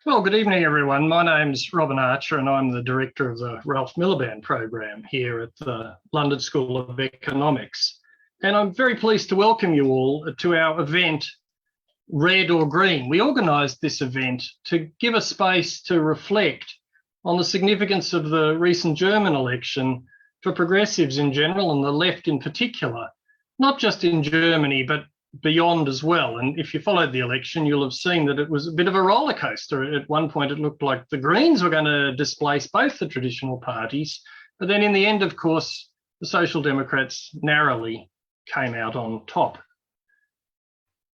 Well, good evening, everyone. My name's Robin Archer, and I'm the director of the Ralph Miliband program here at the London School of Economics. And I'm very pleased to welcome you all to our event, Red or Green. We organised this event to give a space to reflect on the significance of the recent German election for progressives in general and the left in particular, not just in Germany, but beyond as well. And if you followed the election, you'll have seen that it was a bit of a roller coaster. At one point, it looked like the Greens were going to displace both the traditional parties. But then in the end, of course, the Social Democrats narrowly came out on top.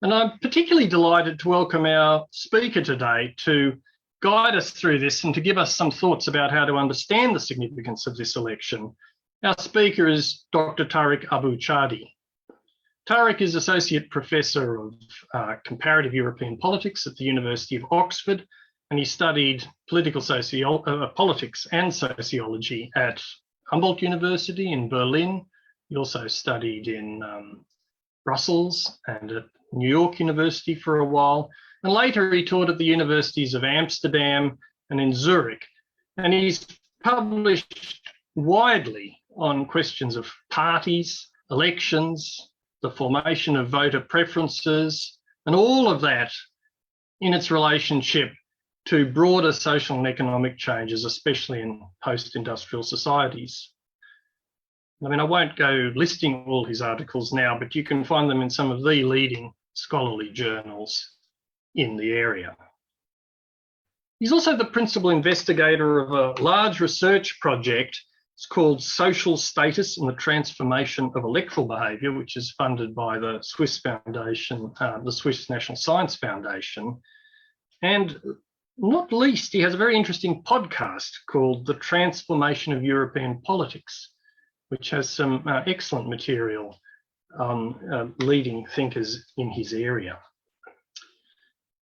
And I'm particularly delighted to welcome our speaker today to guide us through this and to give us some thoughts about how to understand the significance of this election. Our speaker is Dr. Tarik Abou-Chadi. Tarik is Associate Professor of Comparative European Politics at the University of Oxford, and he studied politics and sociology at Humboldt University in Berlin. He also studied in Brussels and at New York University for a while, and later he taught at the universities of Amsterdam and in Zurich. And he's published widely on questions of parties, elections, the formation of voter preferences, and all of that in its relationship to broader social and economic changes, especially in post-industrial societies. I mean, I won't go listing all his articles now, but you can find them in some of the leading scholarly journals in the area. He's also the principal investigator of a large research project. It's called Social Status and the Transformation of Electoral Behaviour, which is funded by the Swiss Foundation, the Swiss National Science Foundation. And not least, he has a very interesting podcast called The Transformation of European Politics, which has some excellent material on leading thinkers in his area.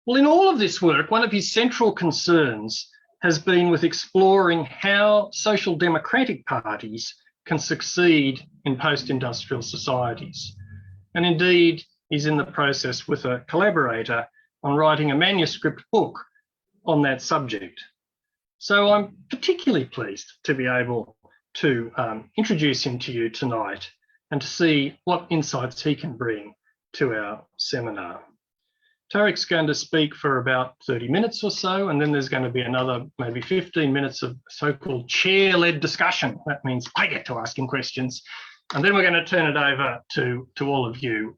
Well, in all of this work, one of his central concerns has been with exploring how social democratic parties can succeed in post-industrial societies. And indeed, he's in the process with a collaborator on writing a manuscript book on that subject. So I'm particularly pleased to be able to introduce him to you tonight and to see what insights he can bring to our seminar. Tarik's going to speak for about 30 minutes or so, and then there's going to be another maybe 15 minutes of so-called chair-led discussion. That means I get to ask him questions. And then we're going to turn it over to all of you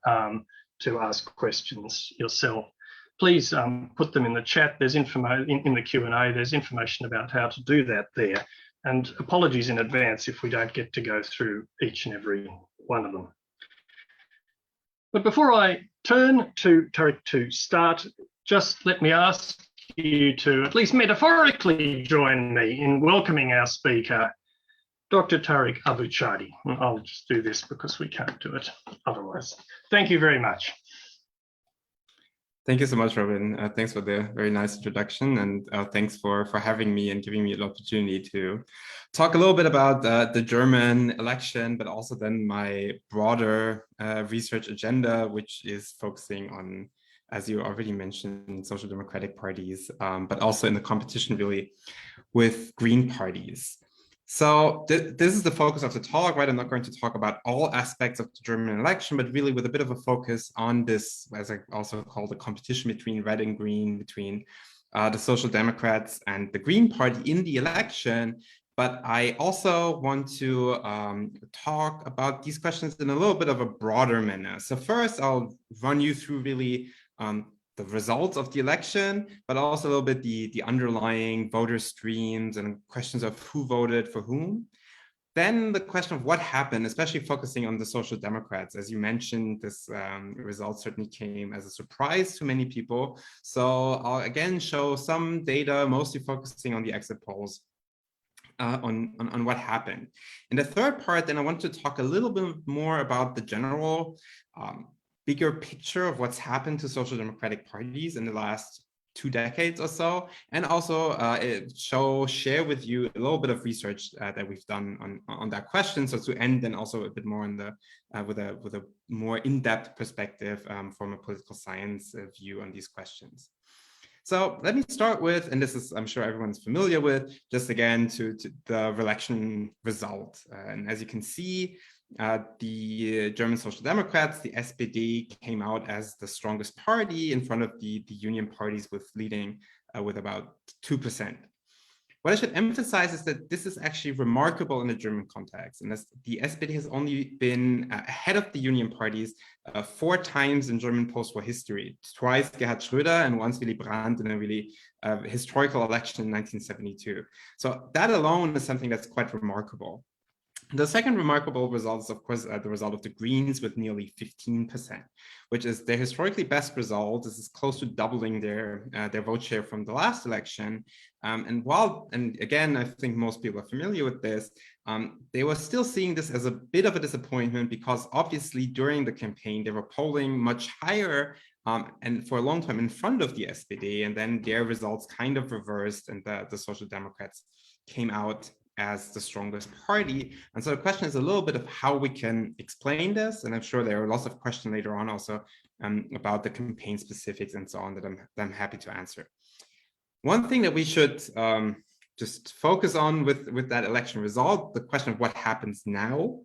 to ask questions yourself. Please put them in the chat. There's information in the Q&A. There's information about how to do that there. And apologies in advance if we don't get to go through each and every one of them. But before I turn to Tarik to start, just let me ask you to at least metaphorically join me in welcoming our speaker, Dr. Tarik Abou-Chadi. I'll just do this because we can't do it otherwise. Thank you very much. Thank you so much, Robin. Thanks for the very nice introduction, and thanks for having me and giving me the opportunity to talk a little bit about the German election, but also then my broader research agenda, which is focusing on, as you already mentioned, social democratic parties, but also in the competition really with green parties. So this is the focus of the talk, right? I'm not going to talk about all aspects of the German election, but really with a bit of a focus on this, as I also call the competition between red and green, between the Social Democrats and the Green Party in the election. But I also want to talk about these questions in a little bit of a broader manner. So first, I'll run you through really the results of the election, but also a little bit the underlying voter streams and questions of who voted for whom. Then the question of what happened, especially focusing on the Social Democrats. As you mentioned, this result certainly came as a surprise to many people. So I'll again show some data, mostly focusing on the exit polls, on what happened. In the third part, then I want to talk a little bit more about the general bigger picture of what's happened to social democratic parties in the last 2 decades or so, and also share with you a little bit of research that we've done on that question. So to end then also a bit more on the with a more in-depth perspective from a political science view on these questions. So let me start with, and this is, I'm sure everyone's familiar with, just again to the election result. And as you can see, the German Social Democrats, the SPD, came out as the strongest party in front of the union parties with leading with about 2%. What I should emphasize is that this is actually remarkable in the German context, and the SPD has only been ahead of the union parties 4 times in German post-war history, twice Gerhard Schröder and once Willy Brandt in a really historical election in 1972. So that alone is something that's quite remarkable. The second remarkable result is, of course, the result of the Greens with nearly 15%, which is their historically best result. This is close to doubling their vote share from the last election. And again, I think most people are familiar with this, they were still seeing this as a bit of a disappointment because obviously during the campaign, they were polling much higher and for a long time in front of the SPD, and then their results kind of reversed and the Social Democrats came out as the strongest party. And so the question is a little bit of how we can explain this. And I'm sure there are lots of questions later on also about the campaign specifics and so on that I'm happy to answer. One thing that we should just focus on with that election result, the question of what happens now.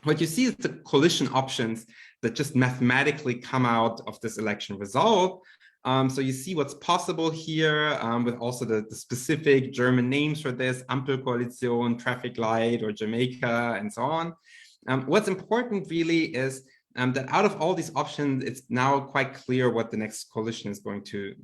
What you see is the coalition options that just mathematically come out of this election result. So you see what's possible here with also the specific German names for this, Ampelkoalition, traffic light, or Jamaica, and so on. What's important really is that out of all these options, it's now quite clear what the next coalition is going to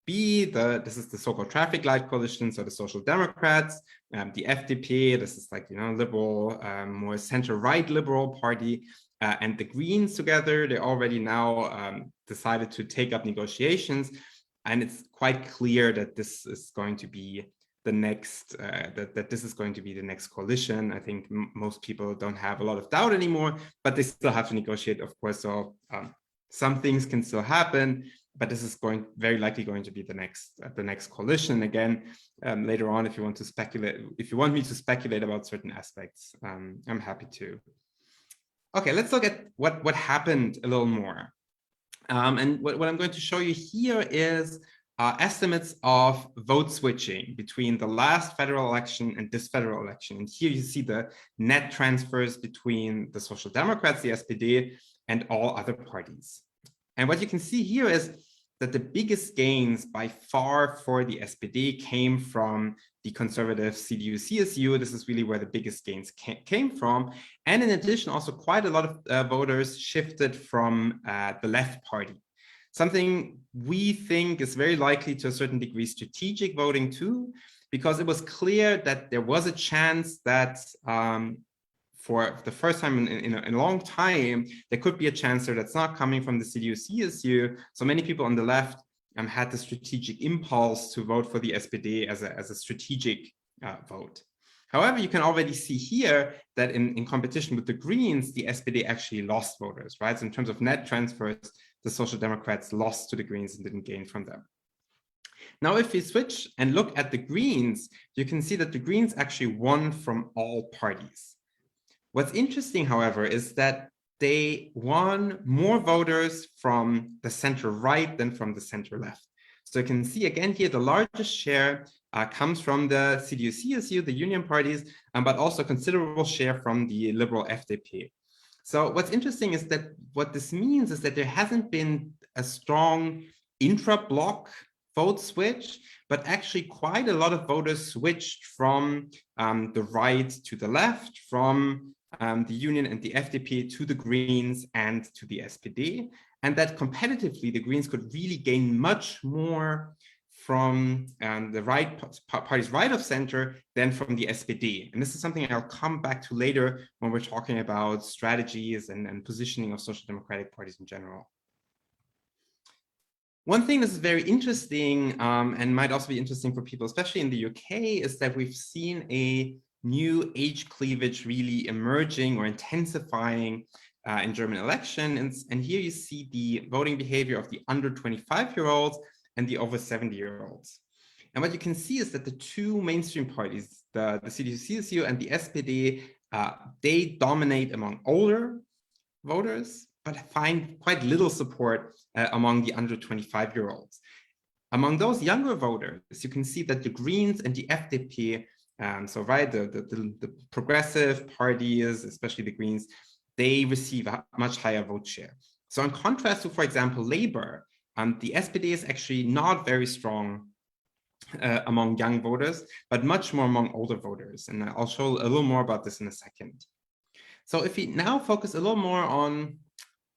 be. This is the so-called traffic light coalition, so the Social Democrats, the FDP, this is like, liberal, more center-right liberal party, and the Greens together. They already now decided to take up negotiations, and it's quite clear that this is going to be the next that this is going to be the next coalition. I think most people don't have a lot of doubt anymore, but they still have to negotiate, of course. So some things can still happen, but this is very likely going to be the next coalition. Again, later on, if you want me to speculate about certain aspects, I'm happy to. Okay, let's look at what happened a little more. And what I'm going to show you here is estimates of vote switching between the last federal election and this federal election. And here you see the net transfers between the Social Democrats, the SPD, and all other parties. And what you can see here is that the biggest gains by far for the SPD came from the conservative CDU-CSU. This is really where the biggest gains came from. And in addition, also quite a lot of voters shifted from the left party. Something we think is very likely to a certain degree strategic voting too, because it was clear that there was a chance that for the first time in a long time, there could be a chance that's not coming from the CDU-CSU. So many people on the left had the strategic impulse to vote for the SPD as a strategic vote. However, you can already see here that in competition with the Greens, the SPD actually lost voters, right? So in terms of net transfers, the Social Democrats lost to the Greens and didn't gain from them. Now, if we switch and look at the Greens, you can see that the Greens actually won from all parties. What's interesting, however, is that they won more voters from the center right than from the center left. So you can see again here, the largest share comes from the CDU-CSU, the union parties, but also a considerable share from the liberal FDP. So what's interesting is that what this means is that there hasn't been a strong intra-block vote switch, but actually quite a lot of voters switched from the right to the left, from the Union and the FDP to the Greens and to the SPD, and that competitively the Greens could really gain much more from the party's right of center than from the SPD. And this is something I'll come back to later when we're talking about strategies and positioning of social democratic parties in general. One thing that's very interesting and might also be interesting for people, especially in the UK, is that we've seen a new age cleavage really emerging or intensifying in German elections. And here you see the voting behavior of the under 25-year-olds and the over 70-year-olds. And what you can see is that the two mainstream parties, the CDU-CSU and the SPD, they dominate among older voters, but find quite little support among the under 25-year-olds. Among those younger voters, you can see that the Greens and the FDP, the progressive parties, especially the Greens, they receive a much higher vote share. So in contrast to, for example, Labour, the SPD is actually not very strong among young voters, but much more among older voters. And I'll show a little more about this in a second. So if we now focus a little more on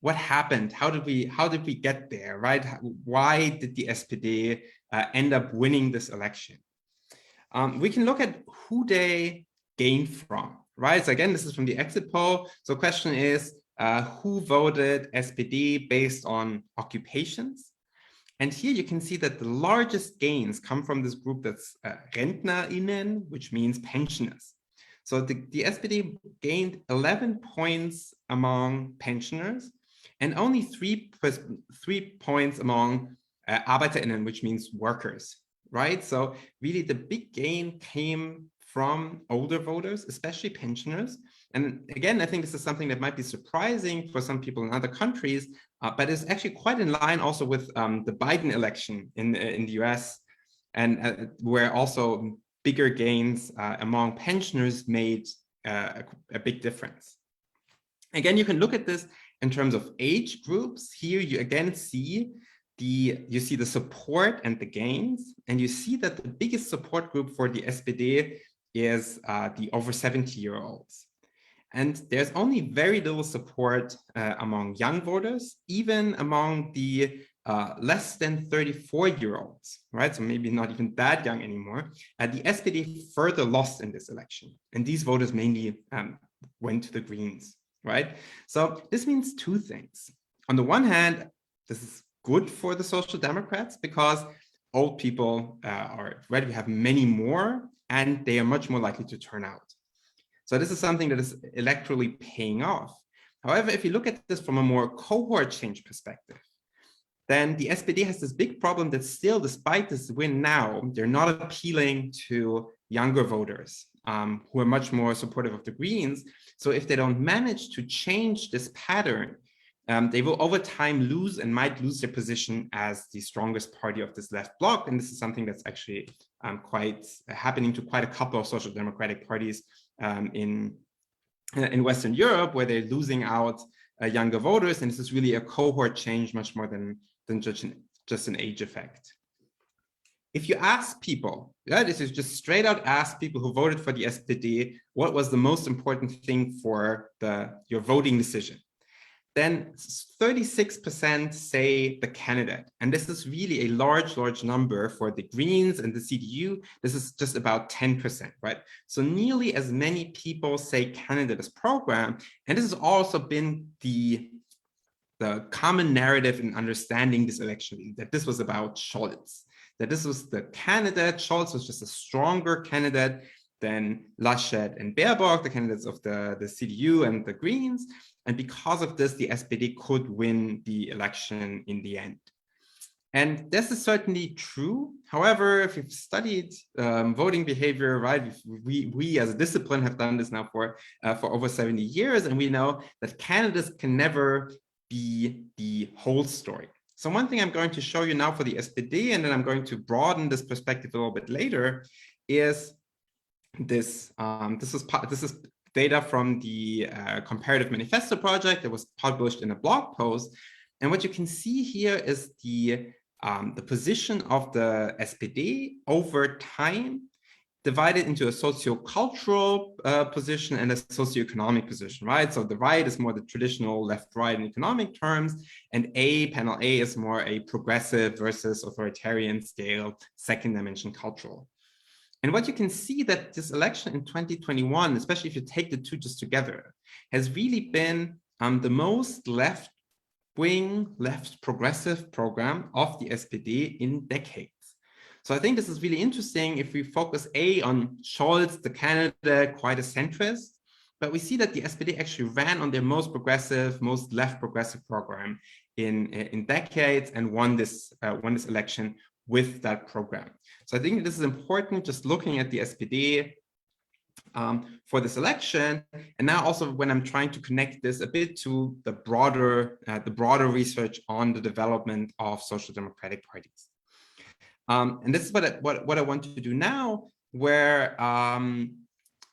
what happened, how did we get there, right? Why did the SPD end up winning this election? We can look at who they gained from, right? So again, this is from the exit poll. So the question is, who voted SPD based on occupations? And here you can see that the largest gains come from this group that's RentnerInnen, which means pensioners. So the SPD gained 11 points among pensioners and only 3 points among ArbeiterInnen, which means workers, right? So really the big gain came from older voters, especially pensioners. And again, I think this is something that might be surprising for some people in other countries, but it's actually quite in line also with the Biden election in the US, and where also bigger gains among pensioners made a big difference. Again, you can look at this in terms of age groups. Here you again see the support and the gains, and you see that the biggest support group for the SPD is the over 70-year-olds. And there's only very little support among young voters, even among the less than 34-year-olds, right? So maybe not even that young anymore. The SPD further lost in this election. And these voters mainly went to the Greens, right? So this means two things. On the one hand, this is good for the Social Democrats because old people are ready to have many more, and they are much more likely to turn out. So this is something that is electorally paying off. However, if you look at this from a more cohort change perspective, then the SPD has this big problem that still, despite this win now, they're not appealing to younger voters who are much more supportive of the Greens. So if they don't manage to change this pattern, they will over time lose and might lose their position as the strongest party of this left bloc. And this is something that's actually quite happening to quite a couple of social democratic parties in Western Europe, where they're losing out younger voters. And this is really a cohort change much more than just an age effect. If you ask people, this is just straight out ask people who voted for the SPD, what was the most important thing for your voting decision? Then 36% say the candidate. And this is really a large number for the Greens and the CDU. This is just about 10%, right? So nearly as many people say candidate as program. And this has also been the common narrative in understanding this election, that this was about Scholz, that this was the candidate. Scholz was just a stronger candidate than Laschet and Baerbock, the candidates of the CDU and the Greens. And because of this, the SPD could win the election in the end. And this is certainly true. However, if you've studied voting behavior, right, we as a discipline have done this now for over 70 years, and we know that candidates can never be the whole story. So one thing I'm going to show you now for the SPD, and then I'm going to broaden this perspective a little bit later, is this. This is data from the Comparative Manifesto project that was published in a blog post. And what you can see here is the position of the SPD over time, divided into a socio-cultural position and a socio-economic position, right? So the right is more the traditional left-right in economic terms, and panel A is more a progressive versus authoritarian scale, second dimension cultural. And what you can see that this election in 2021, especially if you take the two just together, has really been the most left-wing, left progressive program of the SPD in decades. So I think this is really interesting if we focus on Scholz, the candidate, quite a centrist, but we see that the SPD actually ran on their most progressive, most left progressive program in decades and won this election with that program. So I think this is important, just looking at the SPD for this election. And now also when I'm trying to connect this a bit to the broader research on the development of social democratic parties. And this is what I want to do now, where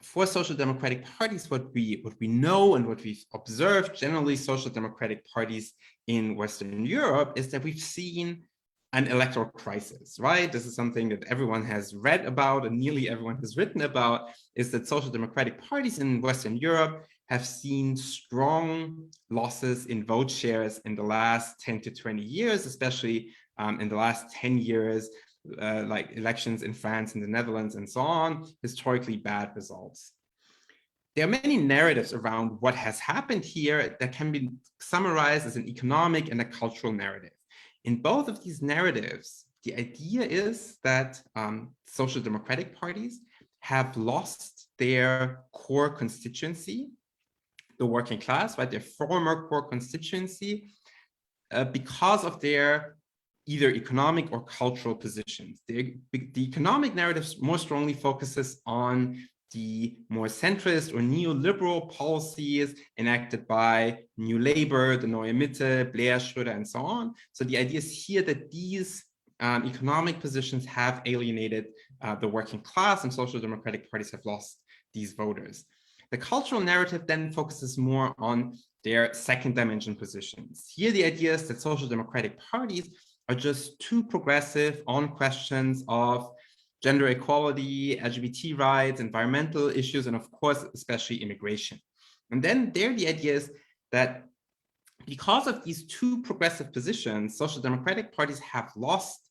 for social democratic parties, what we know and what we've observed, generally social democratic parties in Western Europe, is that we've seen an electoral crisis, right? This is something that everyone has read about and nearly everyone has written about, is that social democratic parties in Western Europe have seen strong losses in vote shares in the last 10 to 20 years, especially in the last 10 years, like elections in France and the Netherlands and so on, historically bad results. There are many narratives around what has happened here that can be summarized as an economic and a cultural narrative. In both of these narratives, the idea is that social democratic parties have lost their core constituency, the working class, right, their former core constituency, because of their either economic or cultural positions. The economic narrative more strongly focuses on the more centrist or neoliberal policies enacted by New Labour, the Neue Mitte, Blair, Schröder, and so on. So the idea is here that these economic positions have alienated the working class, and social democratic parties have lost these voters. The cultural narrative then focuses more on their second dimension positions. Here, the idea is that social democratic parties are just too progressive on questions of gender equality, LGBT rights, environmental issues, and of course, especially immigration. And then there, the idea is that because of these two progressive positions, social democratic parties have lost,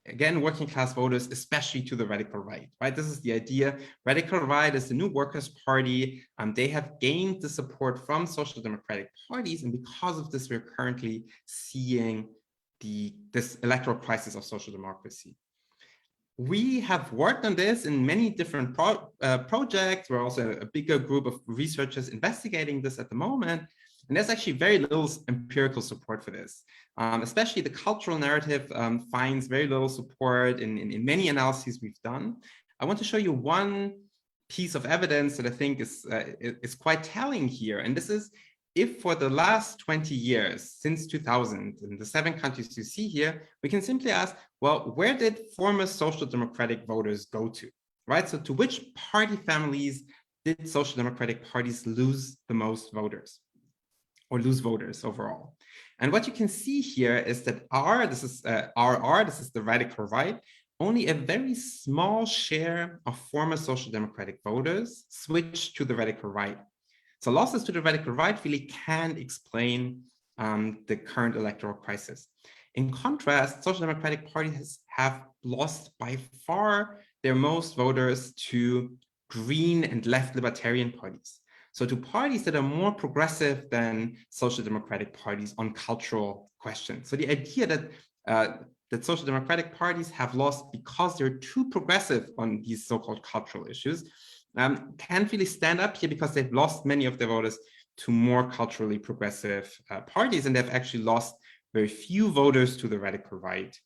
again, working class voters, especially to the radical right, right? This is the idea. Radical right is the new Workers' Party. They have gained the support from social democratic parties. And because of this, we're currently seeing this electoral crisis of social democracy. We have worked on this in many different projects. We're also a bigger group of researchers investigating this at the moment. And there's actually very little empirical support for this. Especially the cultural narrative finds very little support in many analyses we've done. I want to show you one piece of evidence that I think is quite telling here. And this is, if for the last 20 years, since 2000, in the 7 countries you see here, we can simply ask, well, where did former social democratic voters go to, right? So to which party families did social democratic parties lose the most voters, or lose voters overall? And what you can see here is that this is the radical right, only a very small share of former social democratic voters switched to the radical right. So losses to the radical right really can explain the current electoral crisis. In contrast, social democratic parties have lost by far their most voters to green and left libertarian parties. So to parties that are more progressive than social democratic parties on cultural questions. So the idea that social democratic parties have lost because they're too progressive on these so-called cultural issues can't really stand up here, because they've lost many of their voters to more culturally progressive parties, and they've actually lost very few voters to the radical right.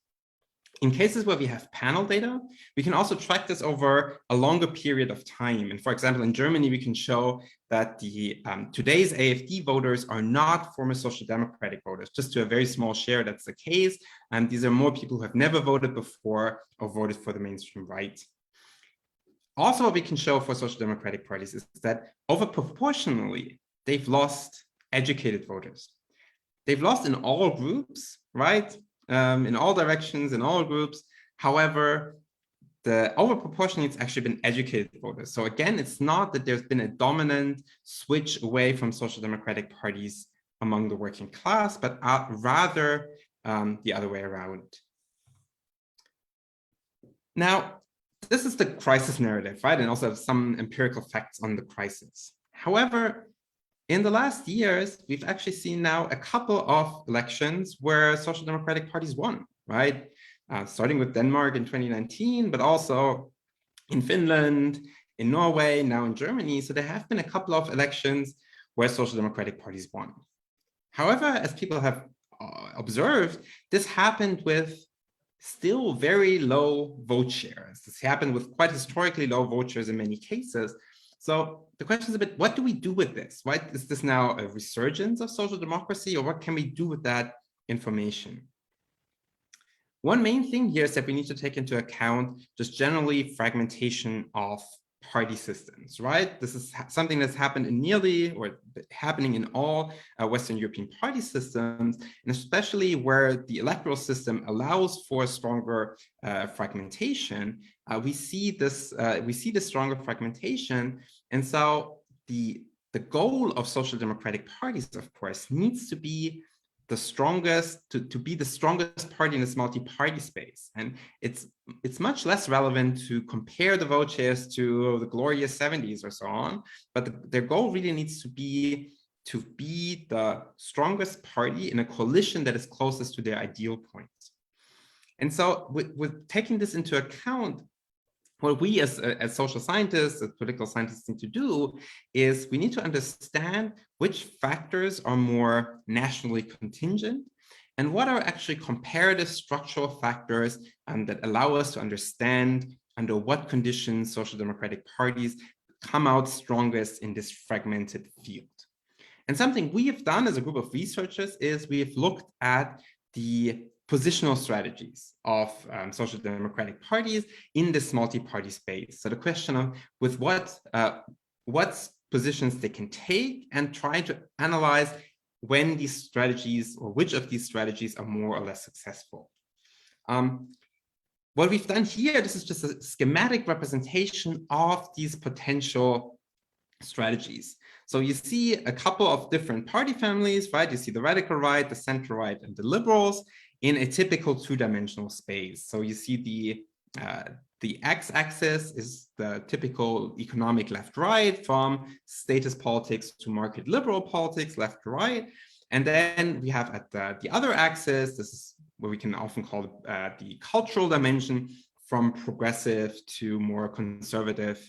In cases where we have panel data, we can also track this over a longer period of time. And for example, in Germany, we can show that the today's AfD voters are not former social democratic voters. Just to a very small share, that's the case. And these are more people who have never voted before or voted for the mainstream right. Also, what we can show for social democratic parties is that over proportionally, they've lost educated voters. They've lost in all groups, right? In all directions, in all groups. However, the over proportionally, it's actually been educated voters. So again, it's not that there's been a dominant switch away from social democratic parties among the working class, but rather the other way around. Now, this is the crisis narrative, right? And also some empirical facts on the crisis. However, in the last years, we've actually seen now a couple of elections where social democratic parties won, right? Starting with Denmark in 2019, but also in Finland, in Norway, now in Germany. So there have been a couple of elections where social democratic parties won. However, as people have observed, this happened with still very low vote shares. This happened with quite historically low vote shares in many cases. So the question is a bit, what do we do with this, right? Is this now a resurgence of social democracy, or what can we do with that information? One main thing here is that we need to take into account just generally fragmentation of party systems, right? This is something that's happened in nearly, or happening in all Western European party systems, and especially where the electoral system allows for stronger fragmentation. We see this stronger fragmentation, and so the goal of social democratic parties, of course, needs to be the strongest, to be the strongest party in this multi-party space. And it's much less relevant to compare the vote shares to the glorious 70s or so on, but their goal really needs to be the strongest party in a coalition that is closest to their ideal point. And so with taking this into account, what we as social scientists, as political scientists need to do is we need to understand which factors are more nationally contingent and what are actually comparative structural factors that allow us to understand under what conditions social democratic parties come out strongest in this fragmented field. And something we have done as a group of researchers is we have looked at the positional strategies of social democratic parties in this multi-party space. So the question of with what positions they can take, and try to analyze when these strategies or which of these strategies are more or less successful. What we've done here, this is just a schematic representation of these potential strategies. So you see a couple of different party families, right? You see the radical right, the center right, and the liberals in a typical two-dimensional space. So you see the x-axis is the typical economic left-right, from status politics to market liberal politics, left to right. And then we have at the other axis, this is what we can often call the cultural dimension, from progressive to more conservative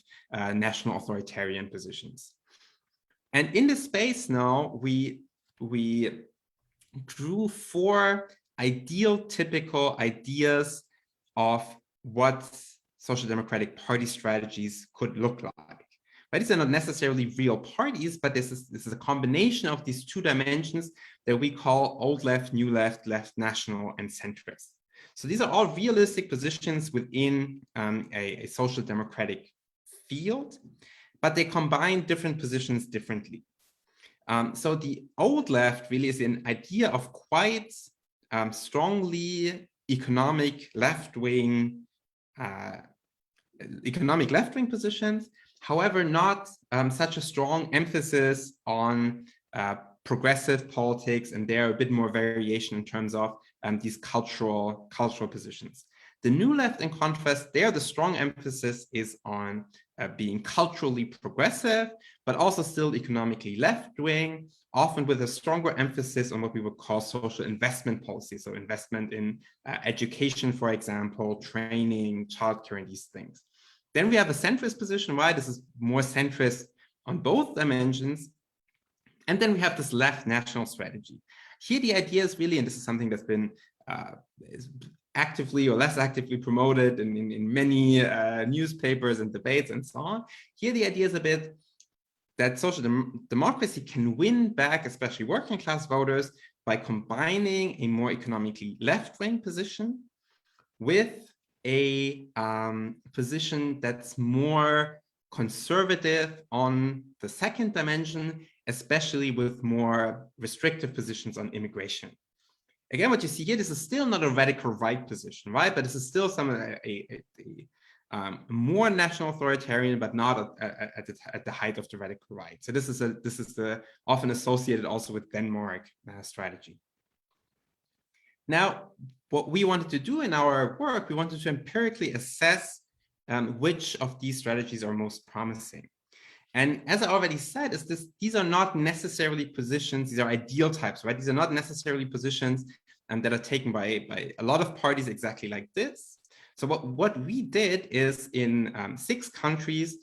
national authoritarian positions. And in this space now, we drew four typical ideas of what social democratic party strategies could look like. But these are not necessarily real parties, but this is a combination of these two dimensions that we call old left, new left, left national, and centrist. So these are all realistic positions within a social democratic field, but they combine different positions differently. So the old left really is an idea of quite strongly economic left-wing positions, however, not such a strong emphasis on progressive politics, and there are a bit more variation in terms of these cultural positions. The new left, in contrast, there the strong emphasis is on being culturally progressive, but also still economically left-wing, often with a stronger emphasis on what we would call social investment policy. So investment in education, for example, training, childcare, and these things. Then we have a centrist position, right? This is more centrist on both dimensions. And then we have this left national strategy. Here the idea is really, and this is something that's been actively or less actively promoted in many newspapers and debates and so on. Here the idea is a bit that social democracy can win back, especially working class voters, by combining a more economically left-wing position with a position that's more conservative on the second dimension, especially with more restrictive positions on immigration. Again, what you see here, this is still not a radical right position, right? But this is still more national authoritarian, but not at the height of the radical right. So this is often associated also with Denmark strategy. Now, what we wanted to do in our work, we wanted to empirically assess which of these strategies are most promising. And as I already said, these are not necessarily positions, these are ideal types, right? These are not necessarily positions that are taken by a lot of parties exactly like this. So what we did is in 6 countries,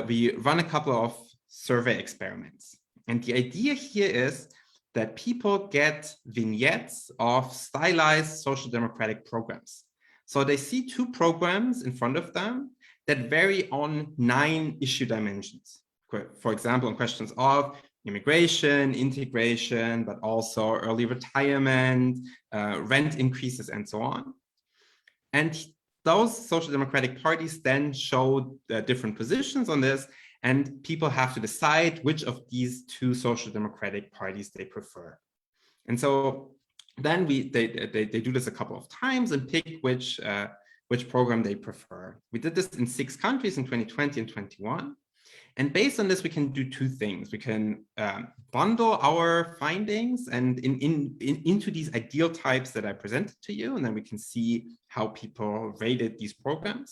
we run a couple of survey experiments. And the idea here is that people get vignettes of stylized social democratic programs. So they see 2 programs in front of them that vary on 9 issue dimensions. For example, on questions of immigration, integration, but also early retirement, rent increases, and so on. And those social democratic parties then show different positions on this, and people have to decide which of these two social democratic parties they prefer. And so then they do this a couple of times and pick which program they prefer. We did this in 6 countries in 2020 and 2021. And based on this, we can do two things. We can bundle our findings and into these ideal types that I presented to you, and then we can see how people rated these programs.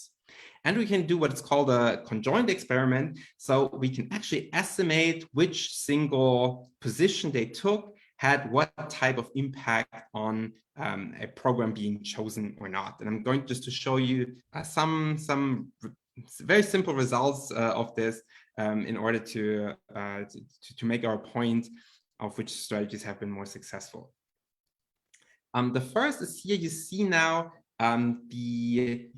And we can do what's called a conjoined experiment. So we can actually estimate which single position they took had what type of impact on a program being chosen or not. And I'm going just to show you some very simple results of this in order to make our point of which strategies have been more successful. The first is here. You see now the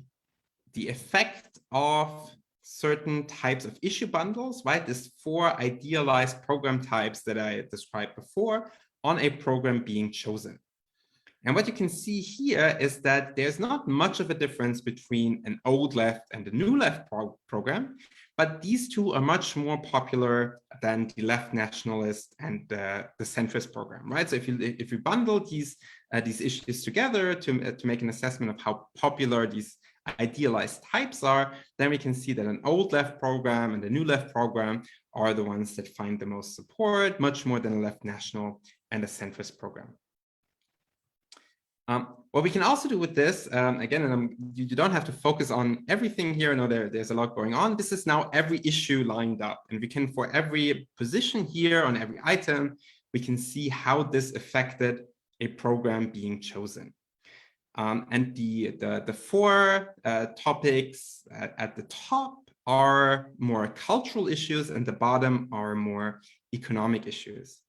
effect of certain types of issue bundles, right? There's 4 idealized program types that I described before on a program being chosen. And what you can see here is that there's not much of a difference between an old left and a new left program, but these two are much more popular than the left nationalist and the centrist program, right? So if you bundle these issues together to make an assessment of how popular these idealized types are, then we can see that an old left program and a new left program are the ones that find the most support, much more than a left national and a centrist program. What we can also do with this, again, and you don't have to focus on everything here. I know there's a lot going on. This is now every issue lined up, and we can, for every position here on every item, we can see how this affected a program being chosen. And the 4 topics at the top are more cultural issues, and the bottom are more economic issues.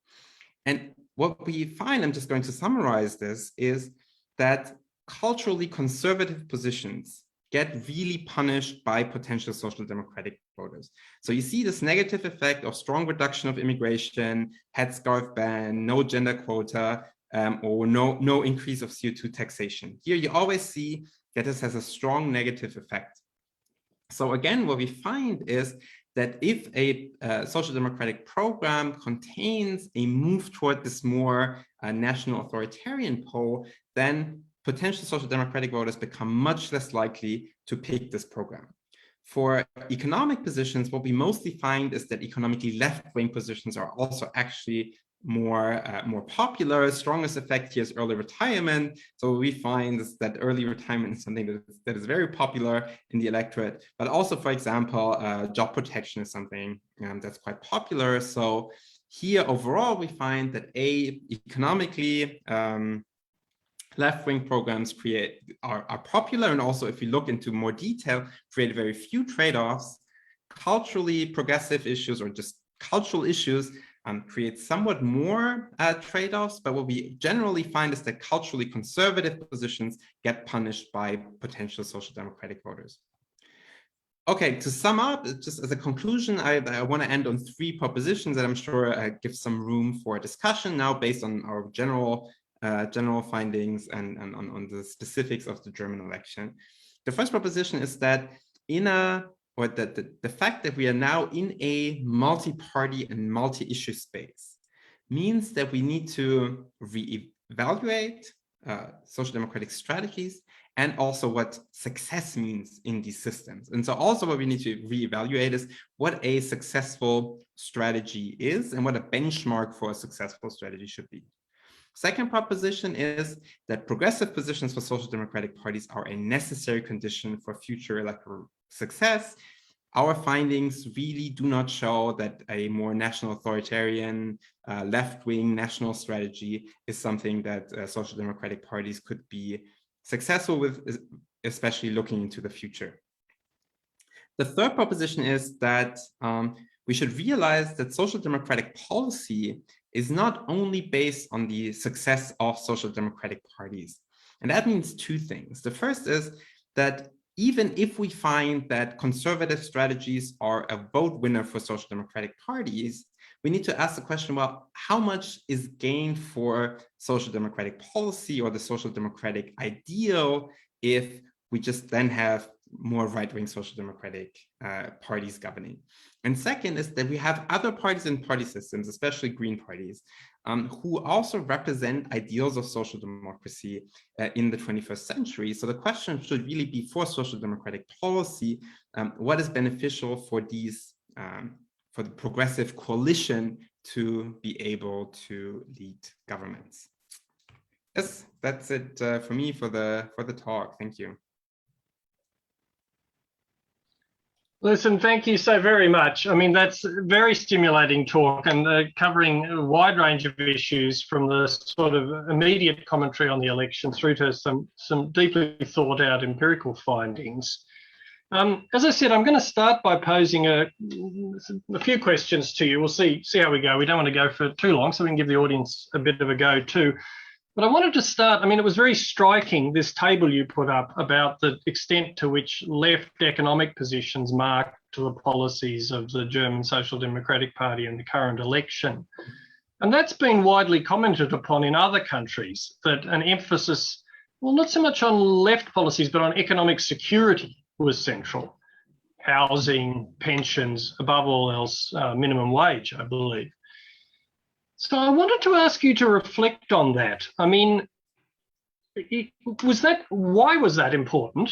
And what we find, I'm just going to summarize this, is that culturally conservative positions get really punished by potential social democratic voters. So you see this negative effect of strong reduction of immigration, headscarf ban, no gender quota, or no increase of CO2 taxation. Here you always see that this has a strong negative effect. So again, what we find is that if a social democratic program contains a move toward this more national authoritarian pole, then potential social democratic voters become much less likely to pick this program. For economic positions, what we mostly find is that economically left-wing positions are also actually more popular. Strongest effect here is early retirement. So what we find is that early retirement is something that is very popular in the electorate, but also, for example, job protection is something that's quite popular. So here overall, we find that economically left-wing programs are popular, and also if you look into more detail, create very few trade-offs. Culturally progressive issues or just cultural issues create somewhat more trade-offs, but what we generally find is that culturally conservative positions get punished by potential social democratic voters. Okay, to sum up, just as a conclusion, I want to end on 3 propositions that I'm sure give some room for discussion now based on our general findings and on the specifics of the German election. The first proposition is that the fact that we are now in a multi-party and multi-issue space means that we need to reevaluate social democratic strategies and also what success means in these systems. And so also what we need to reevaluate is what a successful strategy is and what a benchmark for a successful strategy should be. Second proposition is that progressive positions for social democratic parties are a necessary condition for future electoral success. Our findings really do not show that a more national authoritarian, left-wing national strategy is something that social democratic parties could be successful with, especially looking into the future. The third proposition is that we should realize that social democratic policy is not only based on the success of social democratic parties. And that means 2 things. The first is that even if we find that conservative strategies are a vote winner for social democratic parties, we need to ask the question, well, how much is gained for social democratic policy or the social democratic ideal if we just then have more right-wing social democratic parties governing. And second is that we have other parties in party systems, especially green parties, who also represent ideals of social democracy in the 21st century. So the question should really be, for social democratic policy, what is beneficial for these, for the progressive coalition to be able to lead governments. Yes, that's it for me for the talk. Thank you. Listen, thank you so very much. I mean, that's a very stimulating talk and covering a wide range of issues, from the sort of immediate commentary on the election through to some deeply thought out empirical findings. As I said, I'm going to start by posing a few questions to you. We'll see how we go. We don't want to go for too long, so we can give the audience a bit of a go too. But I wanted to start, I mean, it was very striking, this table you put up about the extent to which left economic positions marked the policies of the German Social Democratic Party in the current election. And that's been widely commented upon in other countries, that an emphasis, well, not so much on left policies, but on economic security was central. Housing, pensions, above all else, minimum wage, I believe. So I wanted to ask you to reflect on that. I mean, why was that important?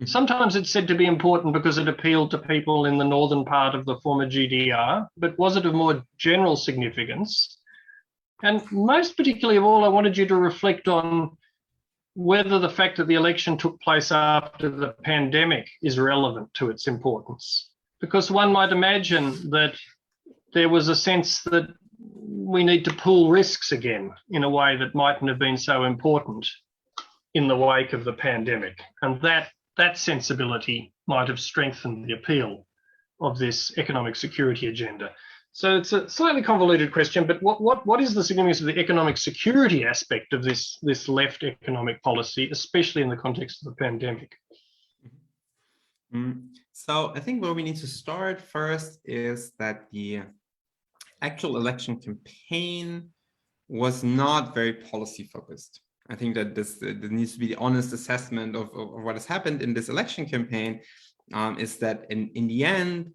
Sometimes it's said to be important because it appealed to people in the northern part of the former GDR, but was it of more general significance? And most particularly of all, I wanted you to reflect on whether the fact that the election took place after the pandemic is relevant to its importance. Because one might imagine that there was a sense that we need to pool risks again in a way that mightn't have been so important in the wake of the pandemic. And that sensibility might have strengthened the appeal of this economic security agenda. So it's a slightly convoluted question, but what is the significance of the economic security aspect of this left economic policy, especially in the context of the pandemic? So I think where we need to start first is that the actual election campaign was not very policy focused. I think that there needs to be the honest assessment of what has happened in this election campaign, is that in the end,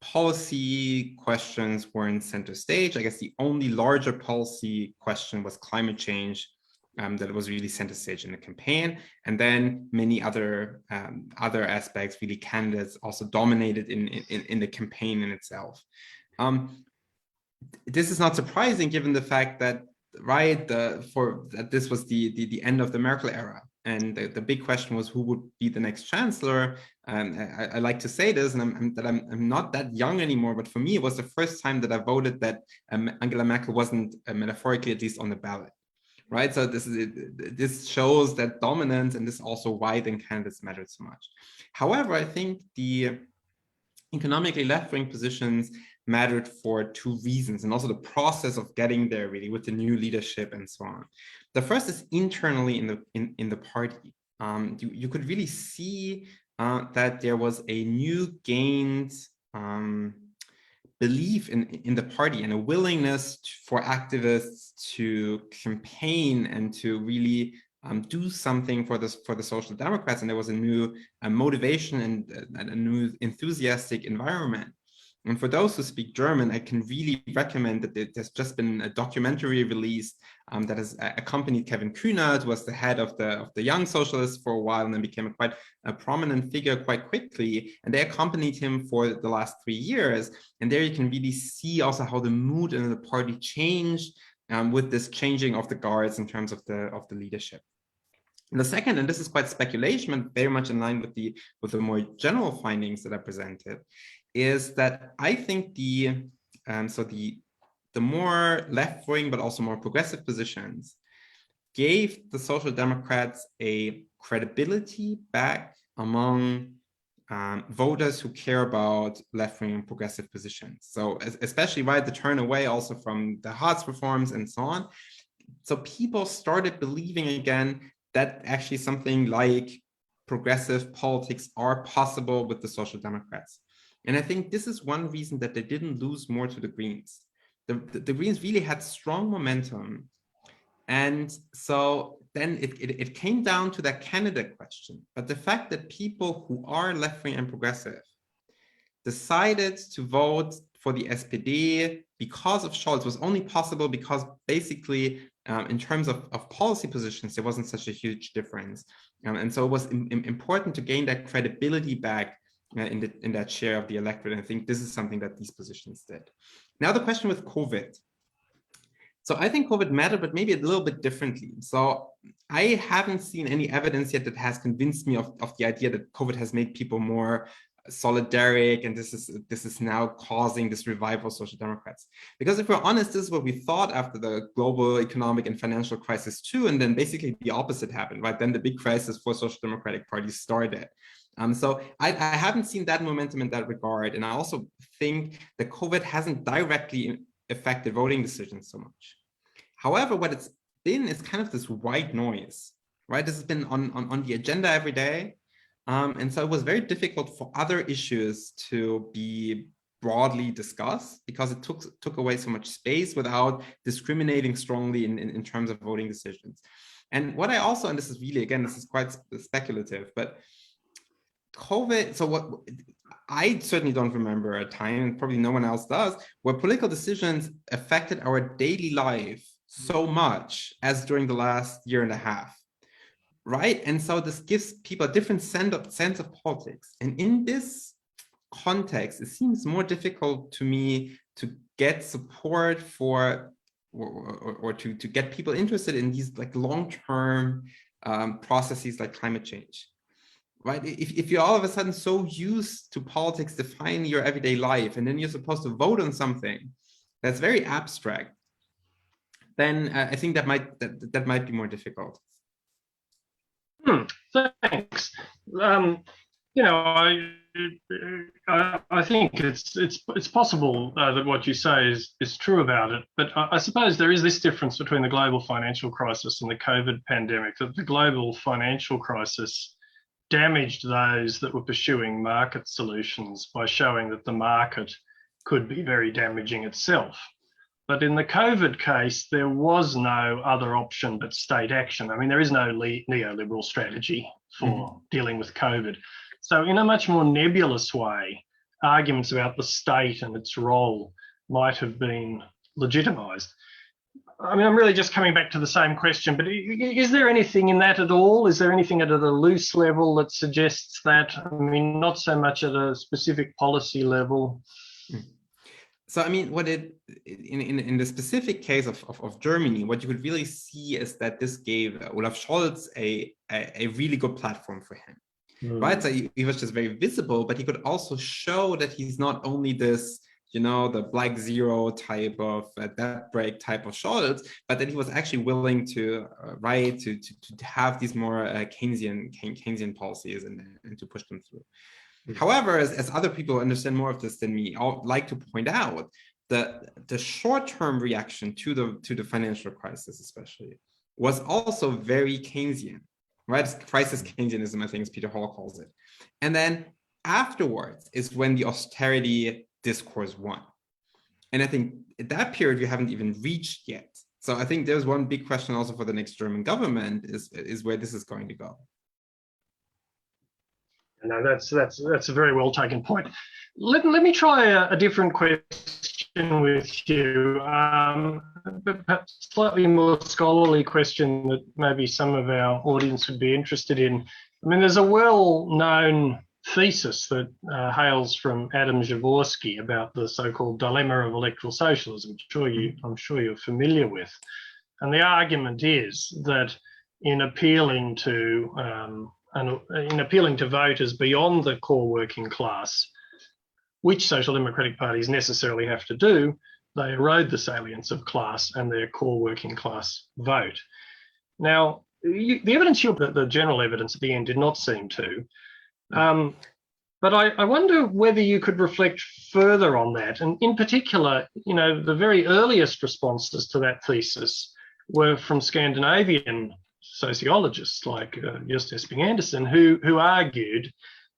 policy questions were in center stage. I guess the only larger policy question was climate change, that was really center stage in the campaign. And then many other aspects, really candidates also dominated in the campaign in itself. This is not surprising given the fact that, that this was the end of the Merkel era. And the big question was who would be the next chancellor. I like to say this, and I'm not that young anymore, but for me, it was the first time that I voted that Angela Merkel wasn't, metaphorically at least, on the ballot. Right, so this shows that dominance, and this is also why then candidates mattered so much. However, I think the economically left-wing positions mattered for two reasons, and also the process of getting there really with the new leadership and so on. The first is internally in the party. You could really see that there was a new gained belief in the party and a willingness for activists to campaign and to really do something for the Social Democrats, and there was a new motivation and a new enthusiastic environment. And for those who speak German, I can really recommend that there's just been a documentary released that has accompanied Kevin Kühnert, who was the head of the Young Socialists for a while and then became quite a prominent figure quite quickly. And they accompanied him for the last 3 years. And there you can really see also how the mood in the party changed with this changing of the guards in terms of the leadership. And the second, and this is quite speculation, but very much in line with the more general findings that I presented, is that I think the more left-wing but also more progressive positions gave the Social Democrats a credibility back among voters who care about left-wing and progressive positions. So especially the turn away also from the Hartz reforms and so on. So people started believing again that actually something like progressive politics are possible with the Social Democrats. And I think this is one reason that they didn't lose more to the Greens. The Greens really had strong momentum. And so then it came down to that candidate question. But the fact that people who are left-wing and progressive decided to vote for the SPD because of Scholz was only possible because basically in terms of policy positions, there wasn't such a huge difference. And so it was important to gain that credibility back in that share of the electorate. And I think this is something that these positions did. Now the question with COVID. So I think COVID mattered, but maybe a little bit differently. So I haven't seen any evidence yet that has convinced me of the idea that COVID has made people more solidaric, and this is now causing this revival of social democrats. Because if we're honest, this is what we thought after the global economic and financial crisis too, and then basically the opposite happened, right? Then the big crisis for social democratic parties started. So I haven't seen that momentum in that regard, and I also think that COVID hasn't directly affected voting decisions so much. However, what it's been is kind of this white noise, right? This has been on the agenda every day. And so it was very difficult for other issues to be broadly discussed because it took away so much space without discriminating strongly in terms of voting decisions. And what I also, and this is really, again, this is quite speculative, but COVID, so what I certainly don't remember a time, and probably no one else does, where political decisions affected our daily life so much as during the last year and a half. Right? And so this gives people a different sense of politics. And in this context, it seems more difficult to me to get support for or to get people interested in these like long-term processes like climate change. Right? If you're all of a sudden so used to politics defining your everyday life, and then you're supposed to vote on something that's very abstract, then I think that might be more difficult. Thanks. You know, I think it's possible that what you say is true about it, but I suppose there is this difference between the global financial crisis and the COVID pandemic, that the global financial crisis damaged those that were pursuing market solutions by showing that the market could be very damaging itself. But in the COVID case, there was no other option but state action. I mean, there is no neoliberal strategy for dealing with COVID. So in a much more nebulous way, arguments about the state and its role might have been legitimised. I mean, I'm really just coming back to the same question, but is there anything in that at all? Is there anything at a loose level that suggests that? I mean, not so much at a specific policy level. So, I mean, in the specific case of Germany, what you could really see is that this gave Olaf Scholz a really good platform for him, right? So he was just very visible, but he could also show that he's not only this, you know, the black zero type of debt break type of Scholz, but that he was actually willing to to have these more Keynesian policies and to push them through. However, as other people understand more of this than me, I'd like to point out that the short-term reaction to the financial crisis, especially, was also very Keynesian, right? Crisis Keynesianism, I think, as Peter Hall calls it. And then afterwards is when the austerity discourse won. And I think at that period, we haven't even reached yet. So I think there's one big question also for the next German government is where this is going to go. No, that's a very well taken point. Let me try a different question with you, but perhaps slightly more scholarly question that maybe some of our audience would be interested in. I mean, there's a well-known thesis that hails from Adam Jaworski about the so-called dilemma of electoral socialism. I'm sure you're familiar with, and the argument is that in appealing to voters beyond the core working class, which social democratic parties necessarily have to do, they erode the salience of class and their core working class vote. Now, the evidence, the general evidence at the end did not seem to, but I wonder whether you could reflect further on that. And in particular, you know, the very earliest responses to that thesis were from Scandinavian sociologists like Just Esping Andersen, who argued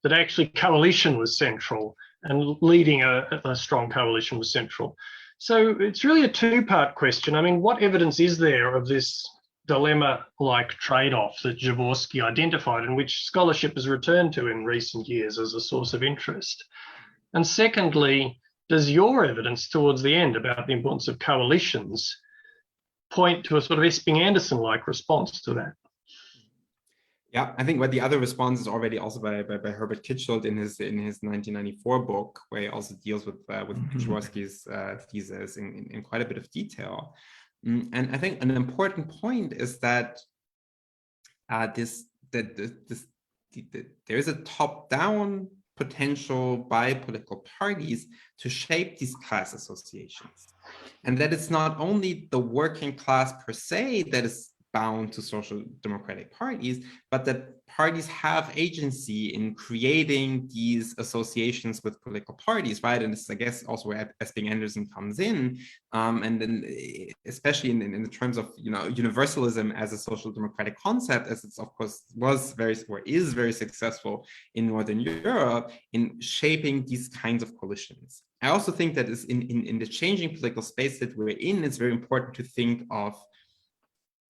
that actually coalition was central and leading a strong coalition was central. So it's really a two-part question. I mean, what evidence is there of this dilemma-like trade-off that Jaworski identified, and which scholarship has returned to in recent years as a source of interest? And secondly, does your evidence towards the end about the importance of coalitions point to a sort of Esping-Anderson-like response to that? Yeah, I think what the other response is already also by Herbert Kitschult in his 1994 book, where he also deals with Jaworski's thesis in quite a bit of detail. And I think an important point is that there is a top-down potential by political parties to shape these class associations, and that it's not only the working class per se that is bound to social democratic parties, but that parties have agency in creating these associations with political parties, right? And this is, I guess, also where Esping-Anderson comes in, and then especially in the terms of universalism as a social democratic concept, as it's of course is very successful in Northern Europe in shaping these kinds of coalitions. I also think that is in the changing political space that we're in, it's very important to think of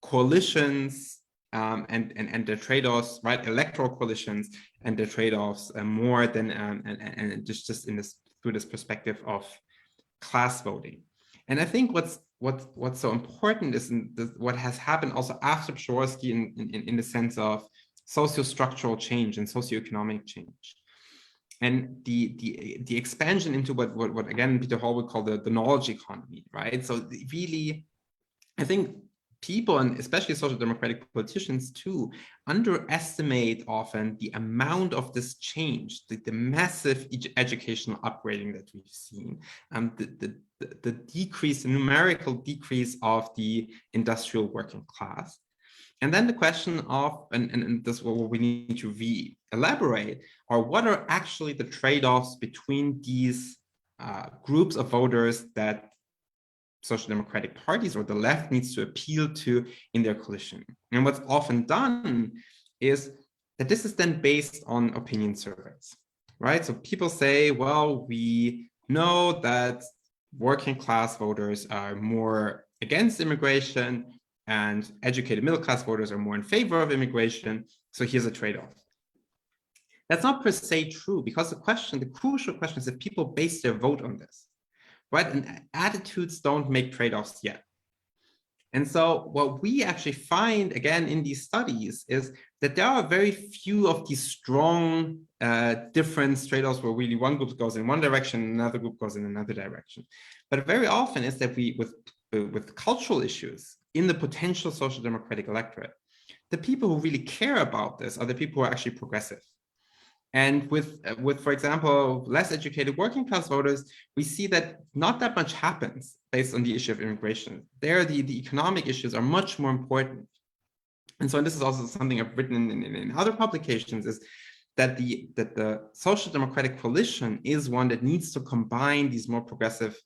coalitions and the trade-offs, right? Electoral coalitions and the trade-offs more than and just in this through this perspective of class voting. And I think what's so important is what has happened also after Jaworski in the sense of socio-structural change and socioeconomic change. And the expansion into what again Peter Hall would call the knowledge economy, right? So really, I think people, and especially social democratic politicians too, underestimate often the amount of this change, the massive educational upgrading that we've seen, the decrease, the numerical decrease of the industrial working class. And then the question of, and this is what we need to elaborate, are what are actually the trade-offs between these groups of voters that social democratic parties or the left needs to appeal to in their coalition. And what's often done is that this is then based on opinion surveys, right? So people say, well, we know that working class voters are more against immigration and educated middle class voters are more in favor of immigration. So here's a trade-off. That's not per se true, because the crucial question is if people base their vote on this. Right? And attitudes don't make trade-offs yet. And so what we actually find, again, in these studies is that there are very few of these strong difference trade-offs where really one group goes in one direction, another group goes in another direction. But very often is that we, with cultural issues in the potential social democratic electorate, the people who really care about this are the people who are actually progressive. And with, for example, less educated working class voters, we see that not that much happens based on the issue of immigration. There, the economic issues are much more important. And so, and this is also something I've written in other publications, is that the social democratic coalition is one that needs to combine these more progressive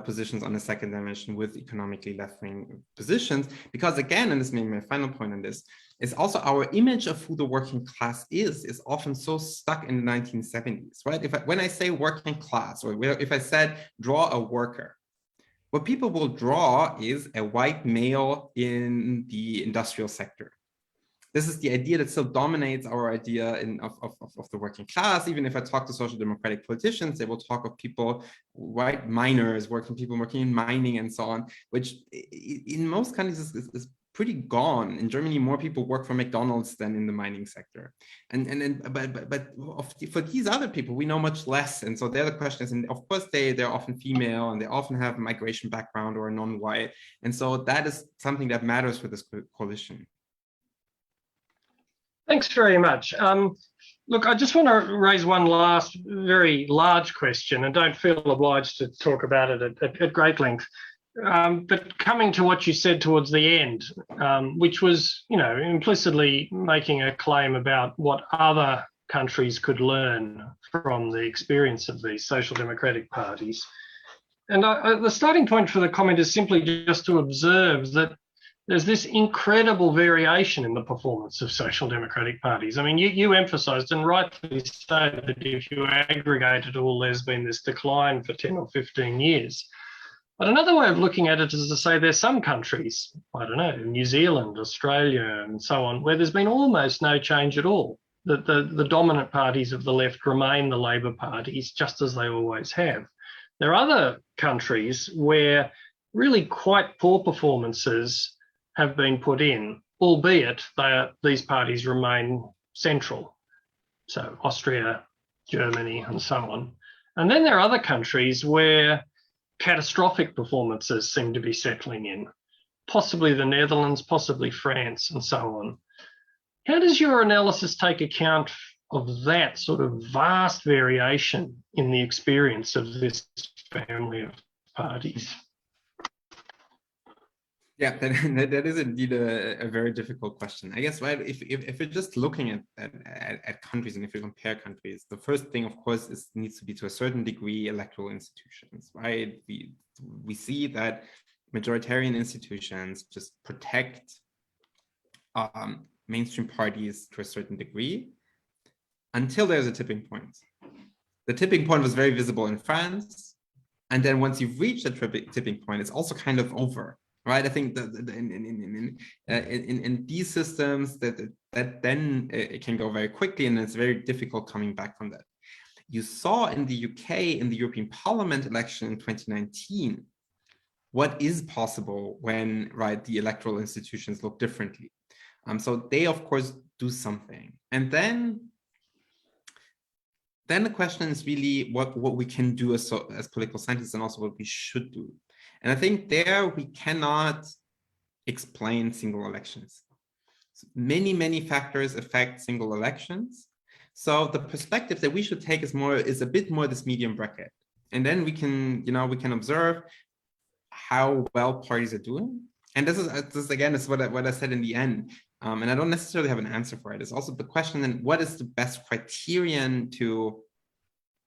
positions on the second dimension with economically left-wing positions, because again, and this may be my final point on this, is also our image of who the working class is often so stuck in the 1970s, right? When I say working class, or if I said draw a worker, what people will draw is a white male in the industrial sector. This is the idea that still dominates our idea of the working class. Even if I talk to social democratic politicians, they will talk of people, white miners, people working in mining and so on, which in most countries is pretty gone. In Germany, more people work for McDonald's than in the mining sector. But for these other people, we know much less. And so the question is, and of course, they're often female and they often have a migration background or non-white. And so that is something that matters for this coalition. Thanks very much. Look, I just want to raise one last very large question, and don't feel obliged to talk about it at great length. But coming to what you said towards the end, which was, implicitly making a claim about what other countries could learn from the experience of these social democratic parties. And the starting point for the comment is simply just to observe that there's this incredible variation in the performance of social democratic parties. I mean, you emphasised, and rightly stated, that if you aggregate it all, there's been this decline for 10 or 15 years. But another way of looking at it is to say there's some countries, I don't know, New Zealand, Australia, and so on, where there's been almost no change at all. The dominant parties of the left remain the Labor parties, just as they always have. There are other countries where really quite poor performances have been put in, albeit these parties remain central. So Austria, Germany, and so on. And then there are other countries where catastrophic performances seem to be settling in, possibly the Netherlands, possibly France, and so on. How does your analysis take account of that sort of vast variation in the experience of this family of parties? Yeah, that is indeed a very difficult question. I guess, right, if you're just looking at countries and if you compare countries, the first thing, of course, needs to be to a certain degree electoral institutions, right? We see that majoritarian institutions just protect mainstream parties to a certain degree until there's a tipping point. The tipping point was very visible in France. And then once you've reached the tipping point, it's also kind of over. Right, I think that in these systems that then it can go very quickly, and it's very difficult coming back from that. You saw in the UK in the European Parliament election in 2019 what is possible when the electoral institutions look differently. So they of course do something, and then the question is really what we can do as political scientists, and also what we should do. And I think there we cannot explain single elections. So many factors affect single elections. So the perspective that we should take is a bit more this medium bracket. And then we can observe how well parties are doing. And this is again, is what I said in the end. And I don't necessarily have an answer for it. It's also the question, then what is the best criterion to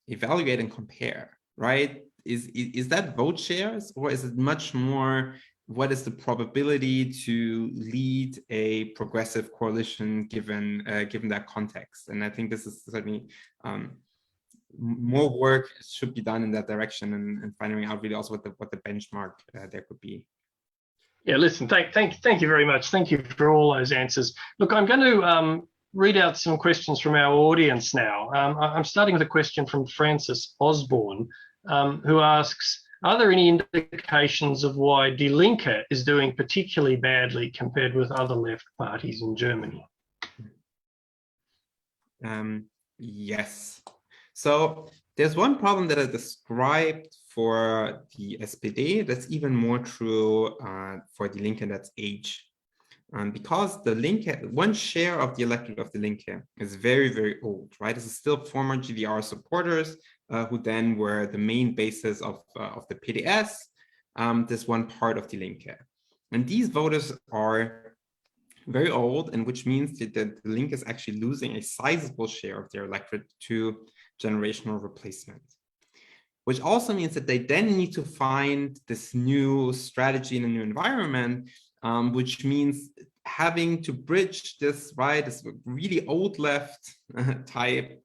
evaluate and compare, right? Is that vote shares, or is it much more what is the probability to lead a progressive coalition given that context? And I think this is certainly more work should be done in that direction, and finding out really also what the benchmark there could be. Yeah, listen, thank you very much. Thank you for all those answers. Look, I'm going to read out some questions from our audience now. I'm starting with a question from Francis Osborne, who asks, are there any indications of why Die Linke is doing particularly badly compared with other left parties in Germany? Yes. So there's one problem that I described for the SPD that's even more true for Die Linke, that's age. Because the Linke, one share of the electorate of the Linke is very old, right? This is still former GDR supporters who then were the main basis of the PDS, this one part of Die Linke. And these voters are very old, and which means that the Linke is actually losing a sizable share of their electorate to generational replacement. Which also means that they then need to find this new strategy in a new environment, which means having to bridge this, this really old left type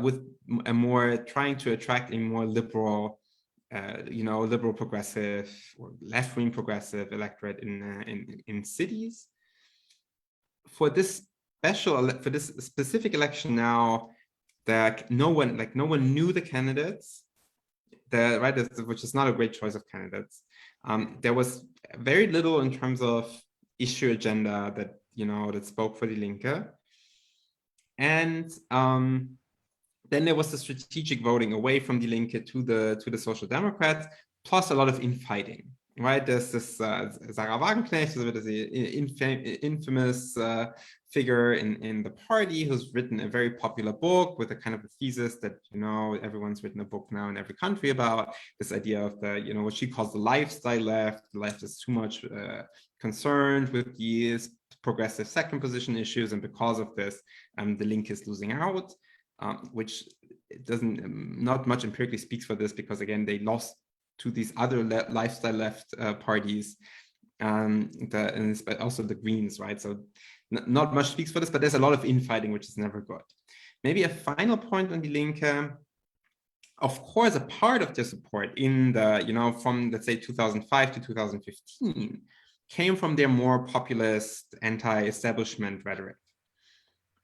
with a more, trying to attract a more liberal, liberal progressive or left-wing progressive electorate in cities. For this specific election now, that no one knew the candidates, which is not a great choice of candidates. There was very little in terms of issue agenda that spoke for Die Linke, and then there was the strategic voting away from Die Linke to the Social Democrats, plus a lot of infighting. Right, there's this Sarah Wagenknecht, this infamous figure in the party who's written a very popular book with a kind of a thesis that everyone's written a book now in every country about this idea of the what she calls the lifestyle left. The left is too much concerned with these progressive second position issues, and because of this, the Linke is losing out, which doesn't not much empirically speaks for this, because again they lost to these other lifestyle left parties, and also the Greens, right? So not much speaks for this, but there's a lot of infighting, which is never good. Maybe a final point on Die Linke. of course, a part of their support in the, from, let's say, 2005 to 2015 came from their more populist anti-establishment rhetoric.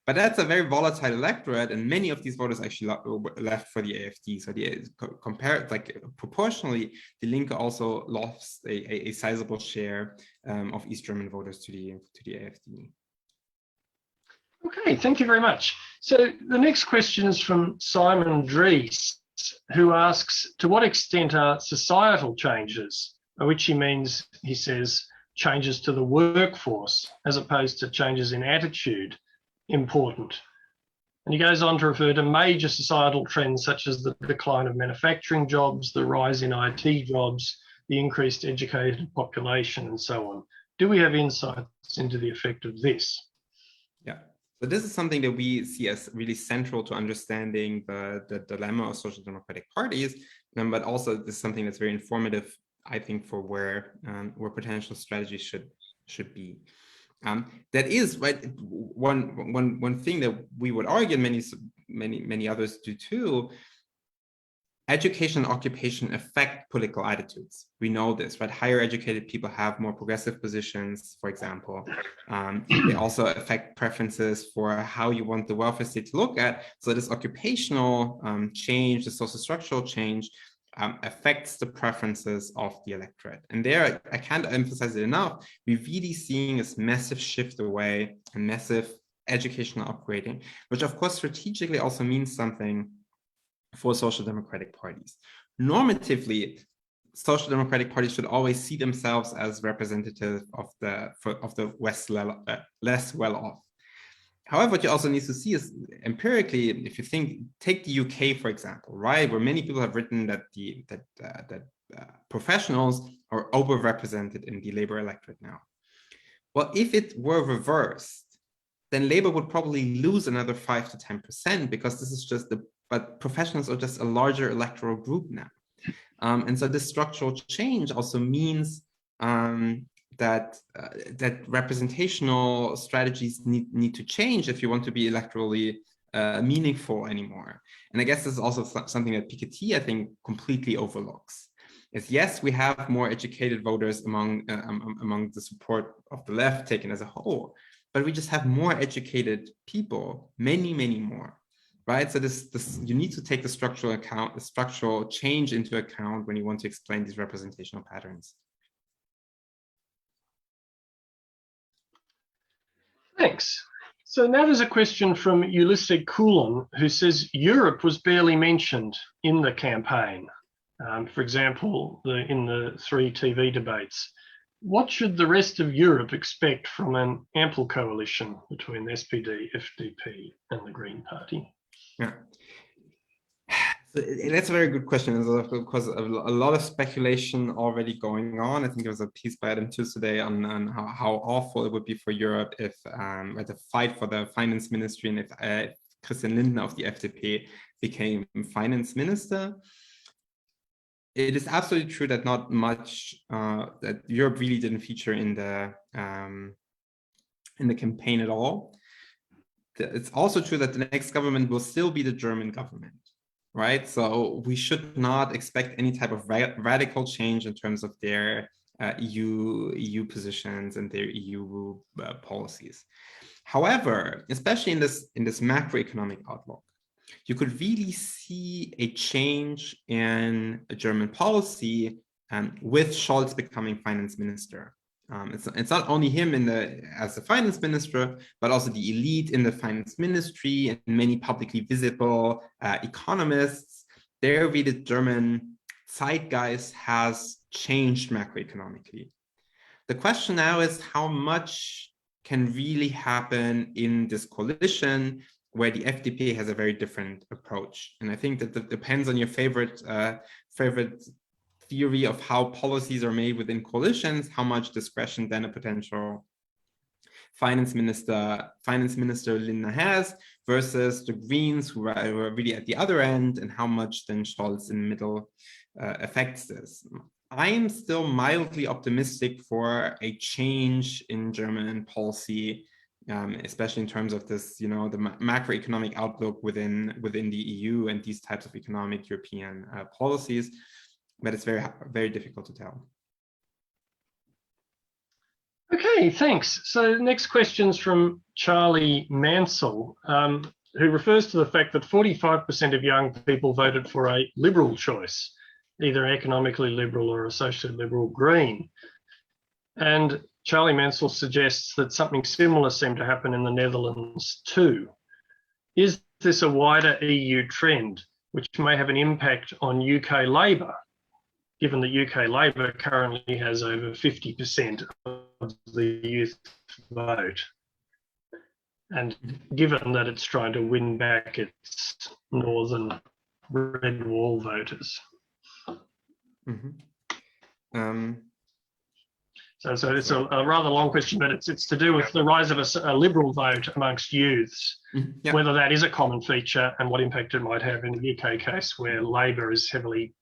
But that's a very volatile electorate, and many of these voters actually left for the AfD. So proportionally, the Linke also lost a sizable share of East German voters to the AfD. Okay, thank you very much. So the next question is from Simon Dries, who asks, to what extent are societal changes, by which he means, he says, changes to the workforce as opposed to changes in attitude, important? And he goes on to refer to major societal trends such as the decline of manufacturing jobs, the rise in IT jobs, the increased educated population, and so on. Do we have insights into the effect of this? Yeah. So this is something that we see as really central to understanding the dilemma of social democratic parties, but also this is something that's very informative, I think, for where potential strategies should be. That is right. One thing that we would argue, and many others do too. Education and occupation affect political attitudes. We know this, right? Higher educated people have more progressive positions, for example. They also affect preferences for how you want the welfare state to look at. So this occupational change, the social structural change, affects the preferences of the electorate. And there, I can't emphasize it enough, we're really seeing this massive shift away, a massive educational upgrading, which of course strategically also means something for social democratic parties. Normatively, social democratic parties should always see themselves as representative of the less well-off. However, what you also need to see is empirically, if you take the UK, for example, right, where many people have written that professionals are overrepresented in the Labour electorate now. Well, if it were reversed, then Labour would probably lose another 5 to 10% because this is just but professionals are just a larger electoral group now. And so this structural change also means that representational strategies need to change if you want to be electorally meaningful anymore. And I guess this is also something that Piketty, I think, completely overlooks. Is yes, we have more educated voters among the support of the left taken as a whole, but we just have more educated people, many more. Right, so this you need to take the structural change into account when you want to explain these representational patterns. Thanks. So now there's a question from Ulysses Coulon, who says Europe was barely mentioned in the campaign. For example, in the 3 TV debates. What should the rest of Europe expect from an ample coalition between the SPD, FDP, and the Green Party? Yeah, so that's a very good question. There's of course a lot of speculation already going on. I think there was a piece by Adam Tuesday on how awful it would be for Europe if the fight for the finance ministry and if Christian Lindner of the FDP became finance minister. It is absolutely true that not much that Europe really didn't feature in the campaign at all. It's also true that the next government will still be the German government, right? So we should not expect any type of radical change in terms of their EU positions and their EU policies. However, especially in this macroeconomic outlook, you could really see a change in a German policy with Scholz becoming finance minister. It's not only him as the finance minister, but also the elite in the finance ministry and many publicly visible economists. There, really, the German zeitgeist has changed macroeconomically. The question now is how much can really happen in this coalition where the FDP has a very different approach. And I think that depends on your favorite theory of how policies are made within coalitions, how much discretion then a potential finance minister Lindner has versus the Greens who are really at the other end, and how much then Scholz in the middle affects this. I am still mildly optimistic for a change in German policy especially in terms of this, the macroeconomic outlook within the EU and these types of economic European policies. But it's very, very difficult to tell. Okay, thanks. So next question's from Charlie Mansell, who refers to the fact that 45% of young people voted for a liberal choice, either economically liberal or a socially liberal green. And Charlie Mansell suggests that something similar seemed to happen in the Netherlands too. Is this a wider EU trend which may have an impact on UK Labour, given that UK Labour currently has over 50% of the youth vote, and given that it's trying to win back its northern red wall voters? So it's a rather long question, but it's to do with the rise of a liberal vote amongst youths, whether that is a common feature and what impact it might have in the UK case where Labour is heavily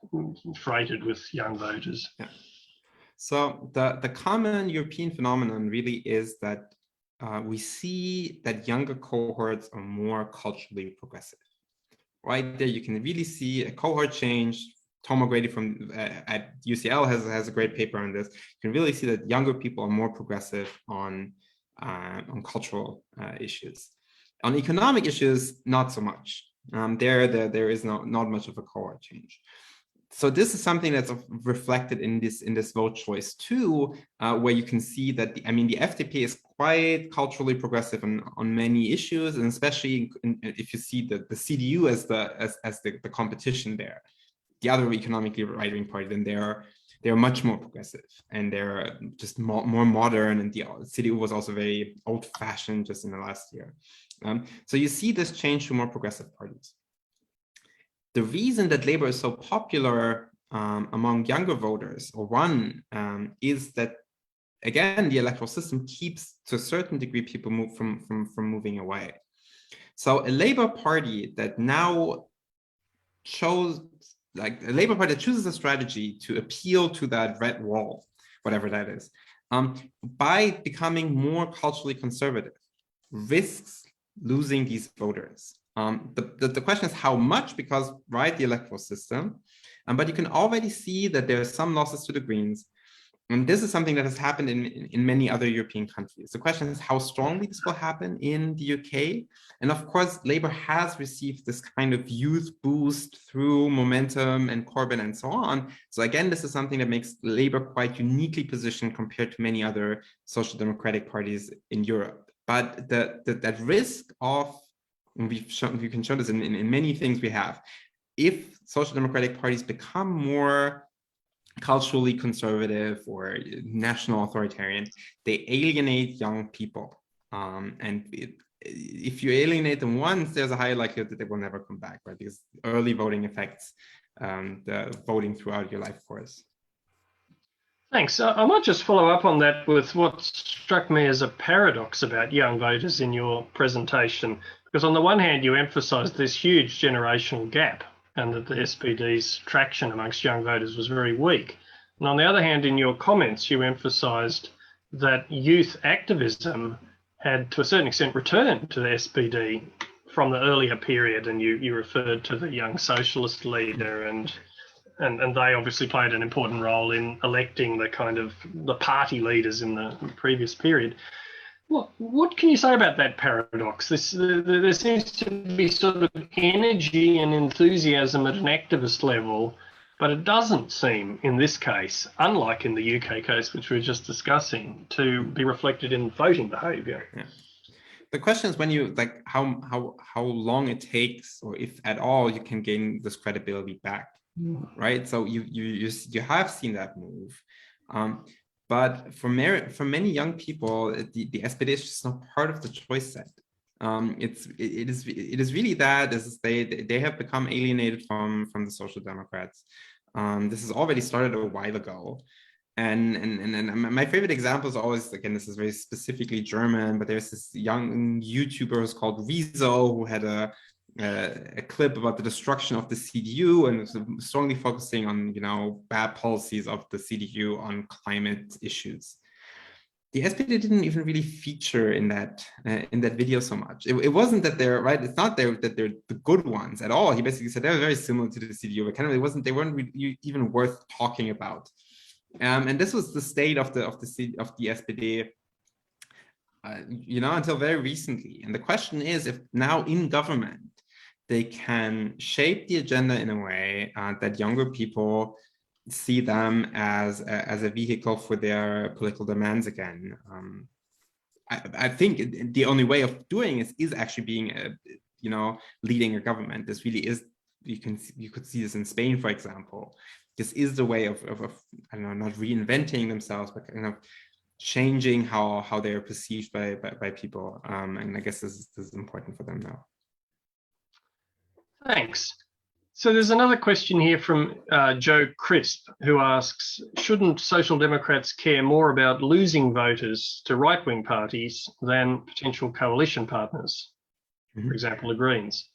freighted with young voters. Yeah. So the common European phenomenon really is that we see that younger cohorts are more culturally progressive. Right there, you can really see a cohort change. Tom O'Grady from at UCL has a great paper on this. You can really see that younger people are more progressive on cultural issues. On economic issues, not so much. There is not much of a cohort change. So this is something that's reflected in this vote choice too, where you can see that the FDP is quite culturally progressive on many issues, and especially if you see the CDU as the competition there. The other economically right-wing party, then they're much more progressive and they're just more modern, and the CDU was also very old-fashioned just in the last year. So you see this change to more progressive parties. The reason that Labour is so popular among younger voters, or one, is that, again, the electoral system keeps, to a certain degree, people move from moving away. So a Labour Party that now chose, like a Labour Party that chooses a strategy to appeal to that red wall, whatever that is, by becoming more culturally conservative, risks losing these voters. The question is how much, because, right, the electoral system, but you can already see that there are some losses to the Greens. And this is something that has happened in many other European countries. The question is how strongly this will happen in the UK. And of course, Labour has received this kind of youth boost through Momentum and Corbyn and so on. So again, this is something that makes Labour quite uniquely positioned compared to many other social democratic parties in Europe. But that risk of, we can show this in many things we have, if social democratic parties become more culturally conservative or national authoritarian, they alienate young people. And if you alienate them once, there's a high likelihood that they will never come back, right? Because early voting affects the voting throughout your life course. Thanks. I might just follow up on that with what struck me as a paradox about young voters in your presentation. Because on the one hand, you emphasised this huge generational gap and that the SPD's traction amongst young voters was very weak. And on the other hand, in your comments, you emphasised that youth activism had, to a certain extent, returned to the SPD from the earlier period, and you referred to the young socialist leader, and they obviously played an important role in electing the party leaders in the previous period. What can you say about that paradox? There seems to be sort of energy and enthusiasm at an activist level, but it doesn't seem in this case, unlike in the UK case, which we were just discussing, to be reflected in voting behaviour. Yeah. The question is when you how long it takes, or if at all you can gain this credibility back, right? So you have seen that move. But for many young people, the SPD is just not part of the choice set. It is really that they have become alienated from the Social Democrats. This has already started a while ago, and my favorite example is always, again, this is very specifically German, but there's this young YouTuber who's called Rezo, who had a clip about the destruction of the CDU and was strongly focusing on bad policies of the CDU on climate issues. the SPD didn't even really feature in that video so much. It wasn't that they're right. It's not that they're the good ones at all. He basically said they're very similar to the CDU, but kind of they weren't really even worth talking about. And this was the state of the SPD, until very recently. And the question is, if now in government they can shape the agenda in a way that younger people see them as a vehicle for their political demands again. I think the only way of doing it is actually being leading a government. This really is, you could see this in Spain, for example. This is the way of I don't know, not reinventing themselves, but kind of changing how they are perceived by people. And I guess this is important for them now. Thanks. So there's another question here from Joe Crisp, who asks, shouldn't Social Democrats care more about losing voters to right-wing parties than potential coalition partners, for example, the Greens?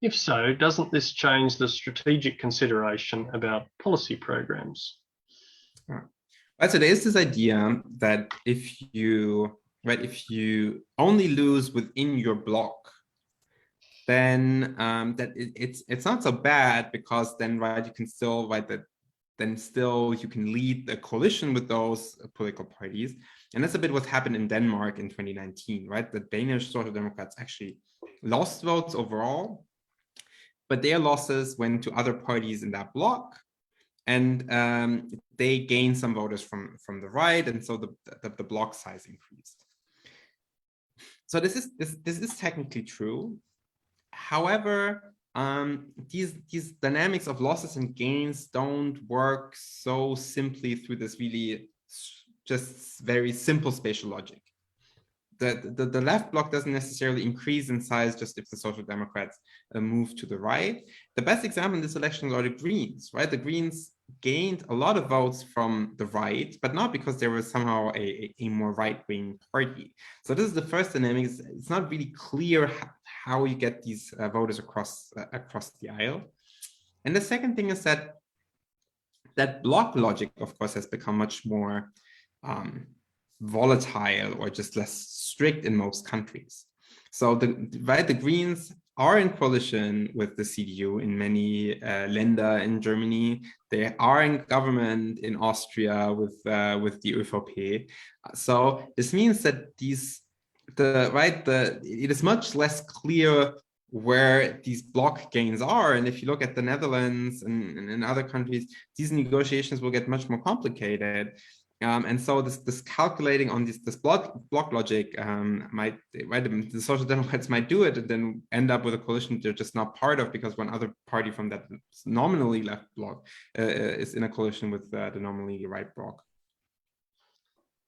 If so, doesn't this change the strategic consideration about policy programs? Right, so there is this idea that if you only lose within your bloc, then that it's not so bad, because then you can still you can lead the coalition with those political parties. And that's a bit what happened in Denmark in 2019, right? The Danish Social Democrats actually lost votes overall, but their losses went to other parties in that bloc, and they gained some voters from the right, and so the bloc size increased. So this is technically true. However, these dynamics of losses and gains don't work so simply through this really just very simple spatial logic. The left bloc doesn't necessarily increase in size just if the Social Democrats move to the right. The best example in this election are the Greens, right? The Greens gained a lot of votes from the right, but not because they were somehow a more right-wing party. So this is the first dynamic. It's not really clear how you get these voters across the aisle. And the second thing is that bloc logic, of course, has become much more volatile or just less strict in most countries. So the Greens are in coalition with the CDU in many Länder in Germany. They are in government in Austria with the ÖVP. So this means that it is much less clear where these bloc gains are. And if you look at the Netherlands and other countries, these negotiations will get much more complicated. And so this calculating on this bloc logic the Social Democrats might do it and then end up with a coalition they're just not part of, because one other party from that nominally left bloc is in a coalition with the nominally right bloc.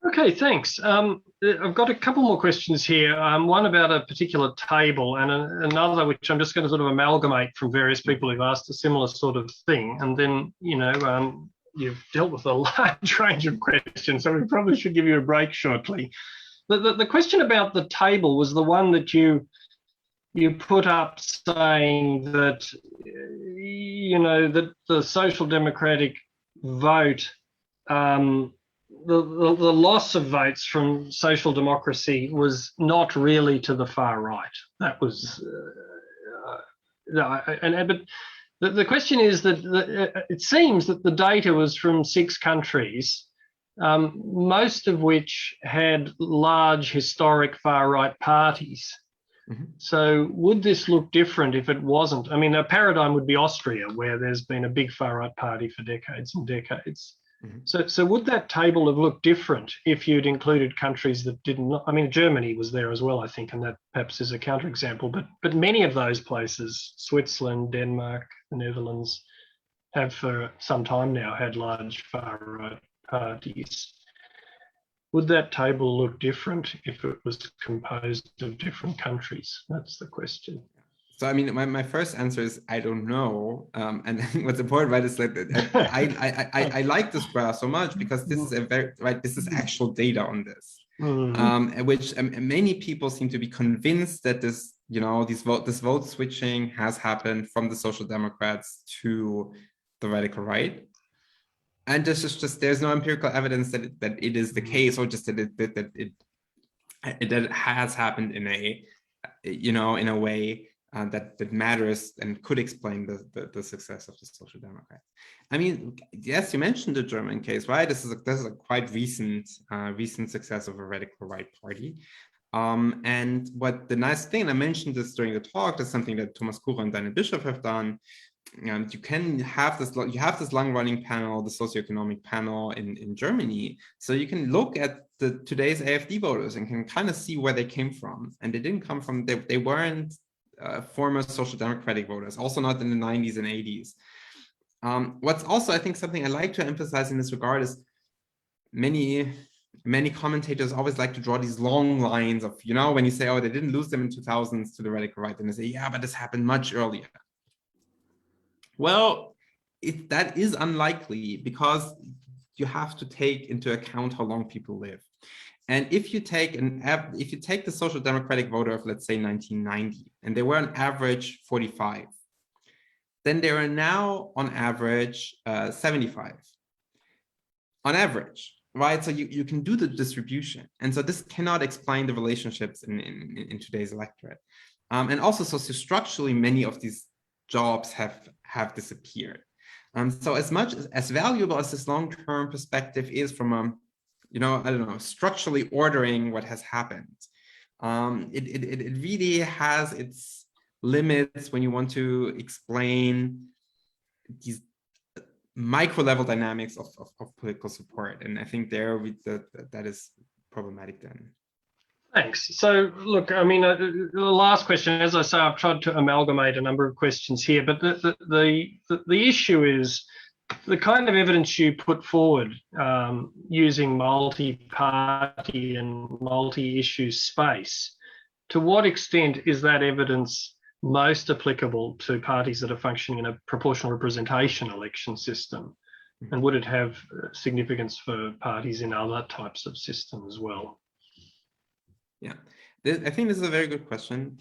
Okay, thanks. I've got a couple more questions here. One about a particular table, and another which I'm just going to sort of amalgamate from various people who've asked a similar sort of thing. And then, you've dealt with a large range of questions, so we probably should give you a break shortly. The question about the table was the one that you put up, saying that, that the Social Democratic vote, the loss of votes from social democracy was not really to the far right. That was, but the question is that it seems that the data was from 6 countries, most of which had large historic far right parties. Mm-hmm. So would this look different if it wasn't? I mean, a paradigm would be Austria, where there's been a big far right party for decades and decades. Mm-hmm. So would that table have looked different if you'd included countries that didn't? I mean, Germany was there as well, I think, and that perhaps is a counterexample. But many of those places, Switzerland, Denmark, the Netherlands, have for some time now had large far-right parties. Would that table look different if it was composed of different countries? That's the question. So, I mean, my first answer is I don't know. And what's important, right, is like I like this graph so much because this is this is actual data on this, which many people seem to be convinced that this vote switching has happened from the Social Democrats to the radical right. And there's no empirical evidence that it is the case, or just that it has happened in a, in a way that matters and could explain the success of the Social Democrats. I mean, yes, you mentioned the German case, right? This is a quite recent success of a radical right party. And what the nice thing, and I mentioned this during the talk, that's something that Thomas Kucher and Daniel Bischoff have done. You can have this, you have this long-running panel, the socioeconomic panel in Germany. So you can look at today's AfD voters and can kind of see where they came from. And they didn't come from, they weren't former social democratic voters, also not in the 90s and 80s. What's also, I think, something I like to emphasize in this regard is many commentators always like to draw these long lines of, when you say, oh, they didn't lose them in 2000s to the radical right, and they say, yeah, but this happened much earlier. Well, that is unlikely, because you have to take into account how long people live. And if you take the social democratic voter of, let's say, 1990, and they were on average 45, then they are now on average 75. On average, right? So you can do the distribution. And so this cannot explain the relationships in today's electorate. And also, structurally, many of these jobs have disappeared. So as much as valuable as this long-term perspective is from structurally ordering what has happened, it really has its limits when you want to explain these micro-level dynamics of political support. And I think that is problematic then. Thanks. So, look, I mean, the last question, as I say, I've tried to amalgamate a number of questions here, but the issue is the kind of evidence you put forward using multi-party and multi-issue space. To what extent is that evidence most applicable to parties that are functioning in a proportional representation election system? And would it have significance for parties in other types of systems as well? Yeah, I think this is a very good question.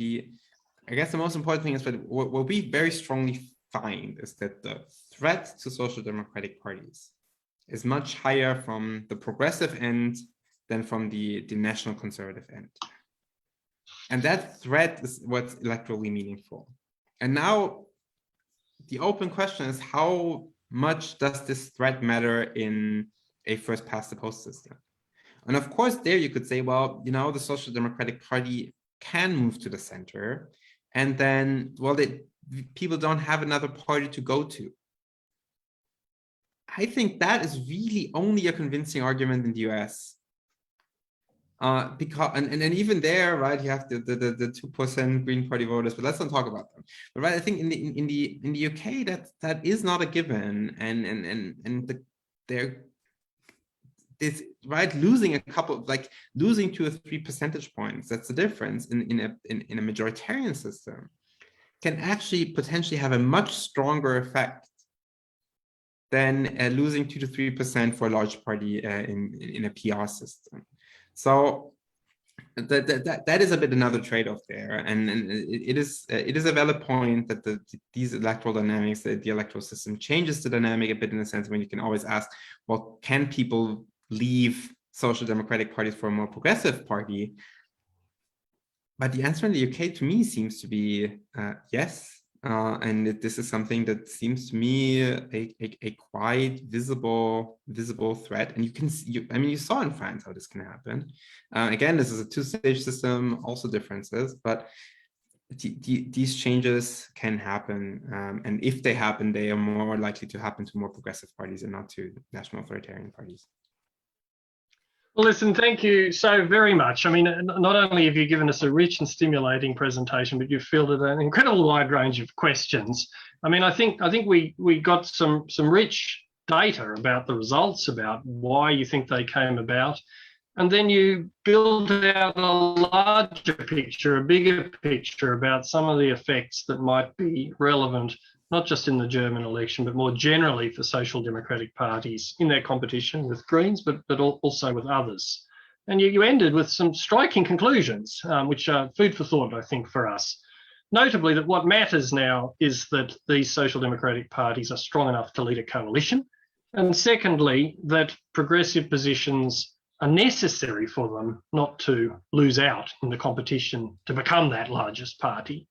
I guess the most important thing is that what we very strongly find is that the threat to social democratic parties is much higher from the progressive end than from the national conservative end. And that threat is what's electorally meaningful. And now the open question is, how much does this threat matter in a first past the post system? And of course, there you could say, well, the Social Democratic Party can move to the center, and then, well, people don't have another party to go to. I think that is really only a convincing argument in the US. Because and even there, right, you have the 2% Green Party voters, but let's not talk about them. But right, I think in the UK that is not a given, and they're this, right, losing a couple, like losing 2 or 3 percentage points, that's the difference in a majoritarian system, can actually potentially have a much stronger effect than losing 2 to 3% for a large party in a PR system. So that is a bit another trade-off there, and it is a valid point that these electoral dynamics, the electoral system changes the dynamic a bit, in the sense when you can always ask, well, can people leave social democratic parties for a more progressive party? But the answer in the UK to me seems to be yes. And this is something that seems to me a quite visible threat. And you can see, I mean, you saw in France how this can happen. Again, this is a 2-stage system, also differences, but these changes can happen. And if they happen, they are more likely to happen to more progressive parties and not to national authoritarian parties. Well, listen, thank you so very much. I mean, not only have you given us a rich and stimulating presentation, but you've fielded an incredible wide range of questions. I mean, I think we got some rich data about the results, about why you think they came about, and then you build out a larger picture, a bigger picture about some of the effects that might be relevant, not just in the German election, but more generally for social democratic parties in their competition with Greens, but also with others. And you ended with some striking conclusions, which are food for thought, I think, for us. Notably, that what matters now is that these social democratic parties are strong enough to lead a coalition, And secondly, that progressive positions are necessary for them not to lose out in the competition to become that largest party.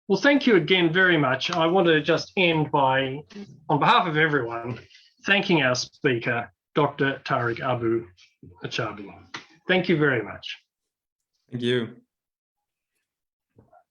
Well, thank you again very much. I want to just end by, on behalf of everyone, thanking our speaker, Dr. Tarik Abou-Chadi. Thank you very much. Thank you.